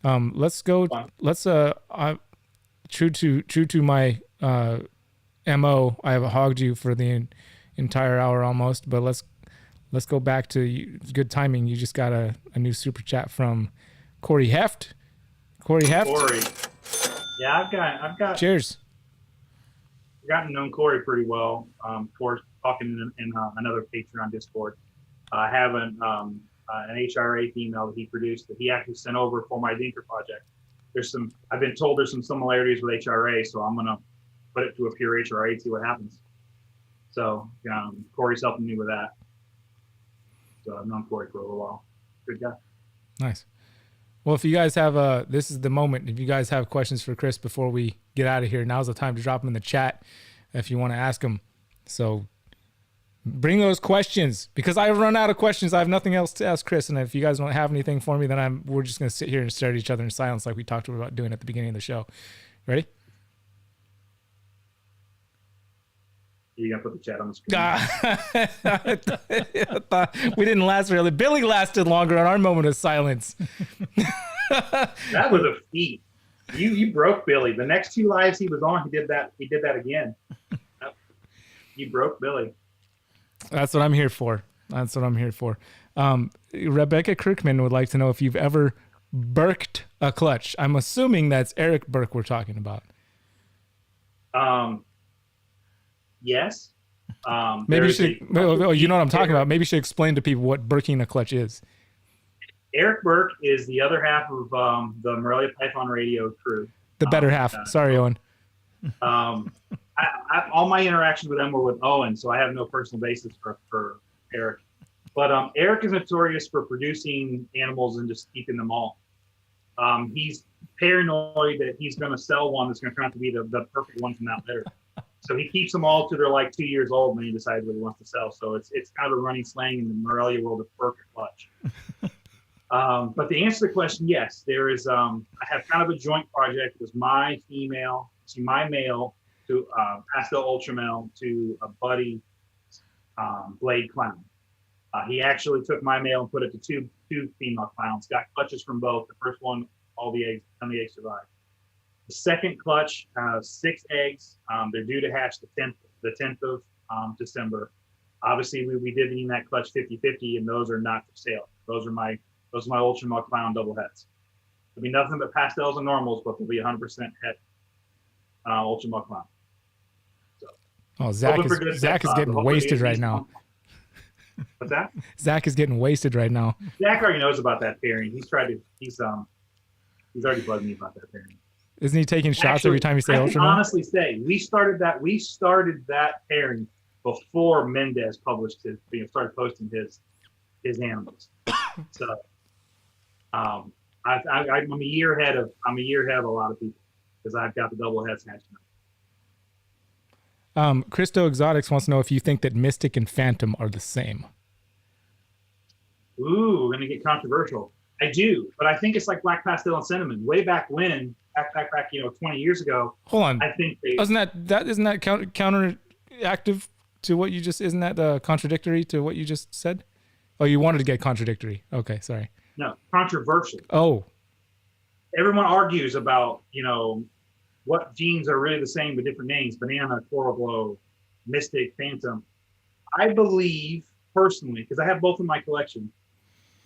Let's go. Let's true to my MO. I have hogged you for the entire hour almost, but let's go back to good timing. You just got a new super chat from Corey Heft. Corey Heft. Corey. Yeah, I've got. Cheers. gotten known Corey pretty well. Of course, talking in another Patreon Discord. I have an HRA female that he produced that he actually sent over for my Dinker project. I've been told there's some similarities with HRA, so I'm gonna put it to a pure HRA and see what happens. So Corey's helping me with that. So I've known Corey for a little while. Good guy. Nice. Well, if you guys have this is the moment. If you guys have questions for Chris before we get out of here, now's the time to drop them in the chat if you want to ask them. So bring those questions, because I've run out of questions. I have nothing else to ask Chris, and if you guys don't have anything for me, then we're just gonna sit here and stare at each other in silence like we talked about doing at the beginning of the show. Ready? You gonna put the chat on the screen? I thought we didn't last really. Billy lasted longer on our moment of silence. That was a feat. You broke Billy. The next 2 lives he was on, he did that again. You broke Billy. That's what I'm here for. Rebecca Kirkman would like to know if you've ever burked a clutch. I'm assuming that's Eric Burke we're talking about. Yes. Maybe you should. You know what I'm talking about. Maybe you should explain to people what burking a clutch is. Eric Burke is the other half of the Morelia Python Radio crew. The better half. Sorry, Owen. All my interactions with them were with Owen, so I have no personal basis for Eric. But Eric is notorious for producing animals and just keeping them all. He's paranoid that he's going to sell one that's going to turn out to be the perfect one from that litter. So he keeps them all till they're like 2 years old, and then he decides what he wants to sell. So it's kind of a running slang in the Morelia world of Burke clutch. But to answer the question, yes, there is. I have kind of a joint project. It was my male to pastel ultramel to a buddy blade clown. He actually took my male and put it to two female clowns. Got clutches from both. The first one, none of the eggs survived. The second clutch, 6 eggs. They're due to hatch the 10th of December. Obviously, we did in that clutch 50-50, and those are not for sale. Those are my ultramel clown double heads. There'll be nothing but pastels and normals, but there'll be 100% head ultramel clown. So, Zach is getting wasted right now. What's that? Zach is getting wasted right now. Zach already knows about that pairing. He's already bugging me about that pairing. Isn't he taking shots every time you say ultramel? I can honestly say we started that pairing before Mendez started posting his animals. So I'm a year ahead of a lot of people because I've got the double heads hatching up. Christo Exotics wants to know if you think that Mystic and Phantom are the same. Ooh, we're gonna get controversial. I do, but I think it's like Black Pastel and Cinnamon. Way back when, back 20 years ago. Hold on. I think isn't that counteractive to what you just? Isn't that contradictory to what you just said? Oh, you wanted to get contradictory. Okay, sorry. No, controversial. Oh. Everyone argues about, what genes are really the same but different names: banana, coral glow, Mystic, Phantom. I believe personally, because I have both in my collection,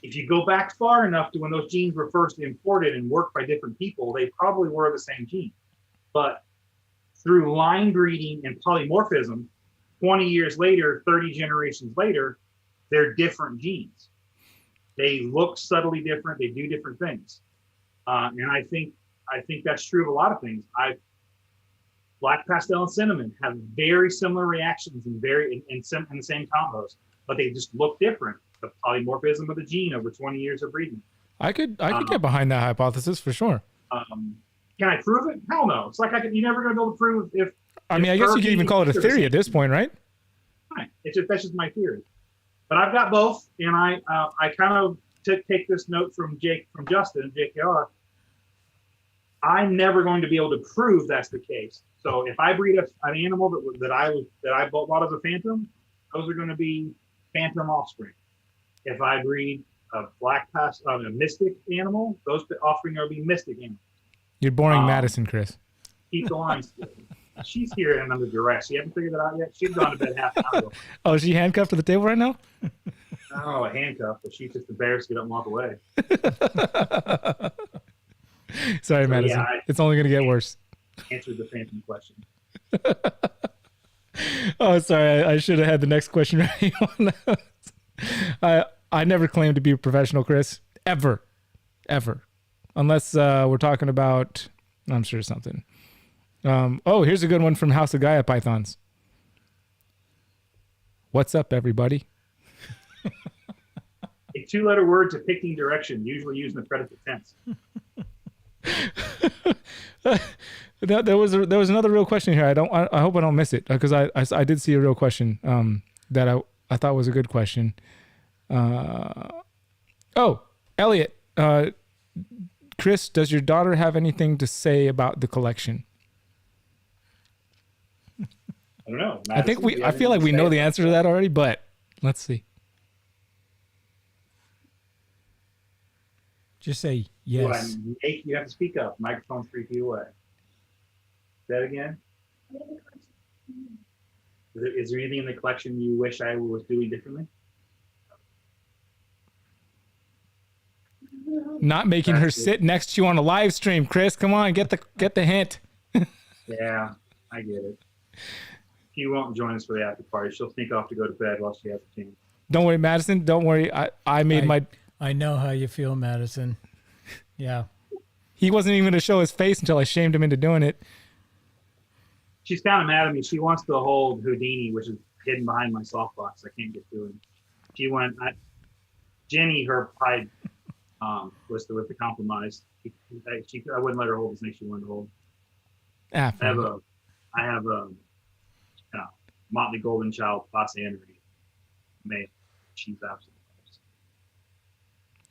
if you go back far enough to when those genes were first imported and worked by different people, they probably were the same gene. But through line breeding and polymorphism, 20 years later, 30 generations later, they're different genes. They look subtly different. They do different things. And I think that's true of a lot of things. Black Pastel and Cinnamon have very similar reactions in the same combos, but they just look different. The polymorphism of the gene over 20 years of breeding. I could get behind that hypothesis for sure. Can I prove it? Hell no. It's like you're never going to be able to prove if. I guess you could even call it a theory at this point, right? Right. That's just my theory. But I've got both, and I kind of take this note from Justin, JKR. I'm never going to be able to prove that's the case. So if I breed an animal that I bought as a Phantom, those are going to be Phantom offspring. If I breed a Mystic animal, those offspring are going to be Mystic animals. You're boring Madison, Chris. Keep the lines. She's here and under duress. You haven't figured that out yet? She's gone to bed half an hour ago. Oh, is she handcuffed to the table right now? No, a handcuff, but she's just embarrassed to get up and walk away. Sorry, Madison. It's only going to get worse. Answered the Phantom question. Oh, sorry. I should have had the next question ready. I never claimed to be a professional, Chris. Ever. Unless we're talking about, I'm sure something. Here's a good one from House of Gaia Pythons. What's up, everybody? A 2-letter word depicting direction, usually used in the predicate tense. There was another real question here. I hope I don't miss it because I did see a real question that I thought was a good question. Elliot, Chris, does your daughter have anything to say about the collection? I don't know. I feel like we know the answer to that already, but let's see. Just say yes. You have to speak up. Microphone's 3 feet away. Say that again. Is there anything in the collection you wish I was doing differently? Not making her sit next to you on a live stream, Chris. Come on, get the hint. Yeah, I get it. She won't join us for the after party. She'll sneak off to go to bed while she has a chance. Don't worry, Madison. Don't worry. I know how you feel, Madison. Yeah. He wasn't even going to show his face until I shamed him into doing it. She's kind of mad at me. She wants to hold Houdini, which is hidden behind my softbox. I can't get to it. She went. Jenny, her pride was the compromise. I wouldn't let her hold the snake she wanted to hold. I have a Motley Golden Child Class Henry. Man, she's absolutely.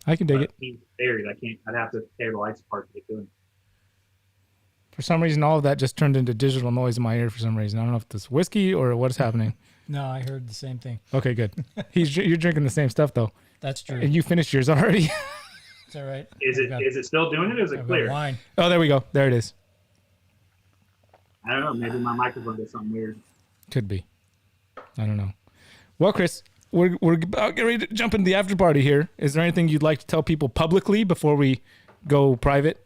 I can dig it. He's buried. I'd have to tear the lights apart to get to him. For some reason, all of that just turned into digital noise in my ear for some reason. I don't know if it's whiskey or what's happening. No, I heard the same thing. Okay, good. You're drinking the same stuff, though. That's true. And you finished yours already. It's all right. Is it still doing it or is it clear? Wine. Oh, there we go. There it is. I don't know. Maybe my microphone did something weird. Could be. I don't know. Well, Chris, we're about getting ready to jump into the after party here. Is there anything you'd like to tell people publicly before we go private?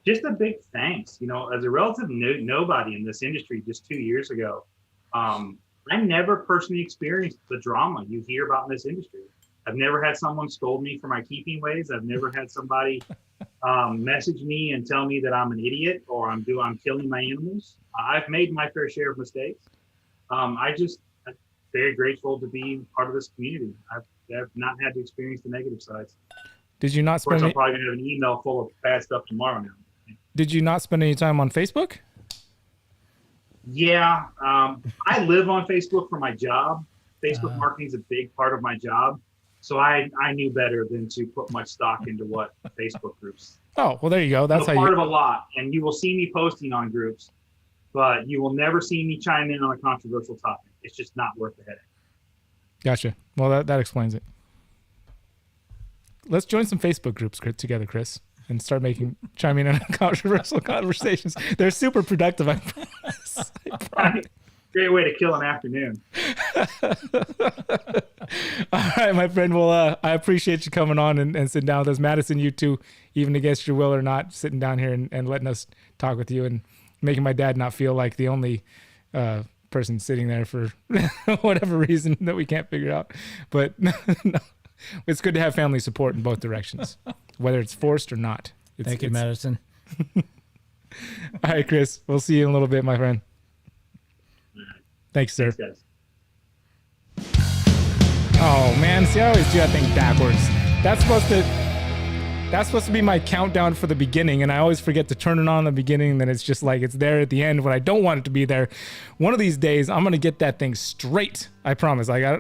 Just a big thanks. As a relative nobody in this industry just 2 years ago, I never personally experienced the drama you hear about in this industry. I've never had someone scold me for my keeping ways. I've never had somebody message me and tell me that I'm an idiot or I'm killing my animals. I've made my fair share of mistakes. I'm very grateful to be part of this community. I've not had to experience the negative sides. Did you not spend? Of course, I'm probably gonna have an email full of bad stuff tomorrow now. Did you not spend any time on Facebook? Yeah, I live on Facebook for my job. Facebook marketing is a big part of my job. So I knew better than to put much stock into what Facebook groups. Oh, well, there you go. That's part of a lot. And you will see me posting on groups, but you will never see me chime in on a controversial topic. It's just not worth the headache. Gotcha. Well, that explains it. Let's join some Facebook groups together, Chris, and start chiming in on controversial conversations. They're super productive, I promise. Great way to kill an afternoon. All right, my friend. Well, I appreciate you coming on and sitting down with us. Madison, you too, even against your will or not, sitting down here and letting us talk with you and making my dad not feel like the only person sitting there for whatever reason that we can't figure out. But no, it's good to have family support in both directions, whether it's forced or not. Thank you, Madison. All right, Chris. We'll see you in a little bit, my friend. Thanks, sir. Thanks, guys. Oh man, see, I always do that thing backwards. That's supposed to be my countdown for the beginning, and I always forget to turn it on in the beginning, and then it's just like it's there at the end when I don't want it to be there. One of these days, I'm gonna get that thing straight. I promise. I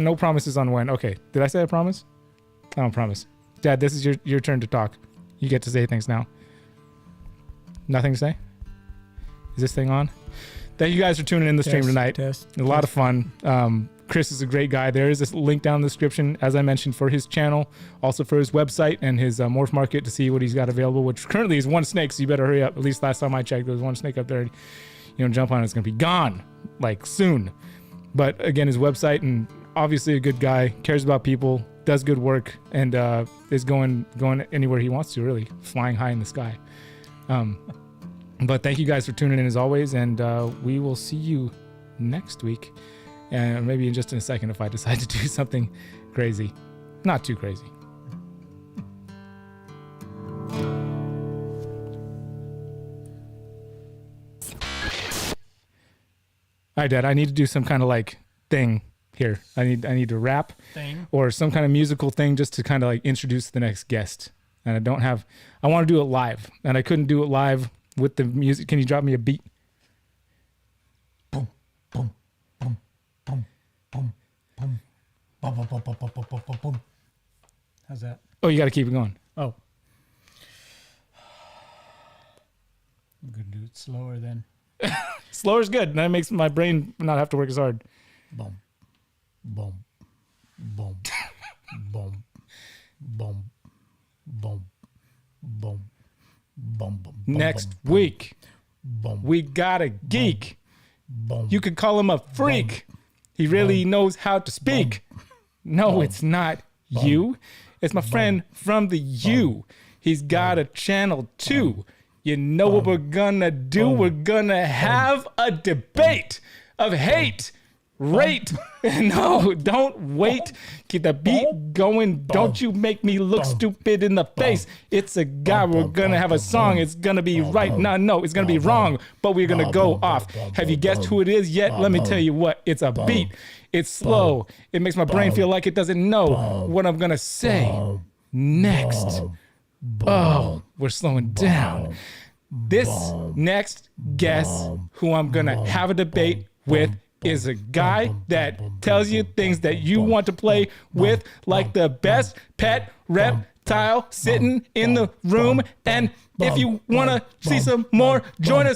no promises on when. Okay, did I say I promise? I don't promise. Dad, this is your turn to talk. You get to say things now. Nothing to say? Is this thing on? Thank you guys for tuning in the stream tonight. A lot of fun. Chris is a great guy. There is a link down in the description, as I mentioned, for his channel, also for his website and his morph market to see what he's got available, which currently is one snake, so you better hurry up. At least last time I checked, there was one snake up there. Jump on it. It's going to be gone, like, soon. But again, his website, and obviously a good guy, cares about people, does good work, and is going anywhere he wants to, really, flying high in the sky. But thank you guys for tuning in as always, and we will see you next week, and maybe in just in a second if I decide to do something crazy. Not too crazy. All right, Dad, I need to do some kind of like thing here. I need to rap Thing. or some kind of musical thing just to kind of like introduce the next guest. And I want to do it live, and I couldn't do it live with the music. Can you drop me a beat? Boom, boom, boom, boom, boom, boom, boom, boom, boom, boom, boom, boom, boom, boom. How's that? Oh, you got to keep it going. Oh. I'm going to do it slower then. Slower is good. That makes my brain not have to work as hard. Boom, boom, boom, boom, boom, boom, boom, boom, boom. Next week, we got a geek. You could call him a freak. He really knows how to speak. No, it's not you. It's my friend from the U. He's got a channel too. You know what we're gonna do? We're gonna have a debate of hate, rate. No, don't wait. Keep the beat going. Don't you make me look stupid in the face. It's a guy. We're gonna have a song. It's gonna be right. No, it's gonna be wrong, but we're gonna go off. Have you guessed who it is yet? Let me tell you what. It's a beat. It's slow. It makes my brain feel like it doesn't know what I'm gonna say next. Oh, we're slowing down. This next guest who I'm gonna have a debate with is a guy that tells you things that you want to play with, like the best pet reptile sitting in the room. And if you wanna see some more, join us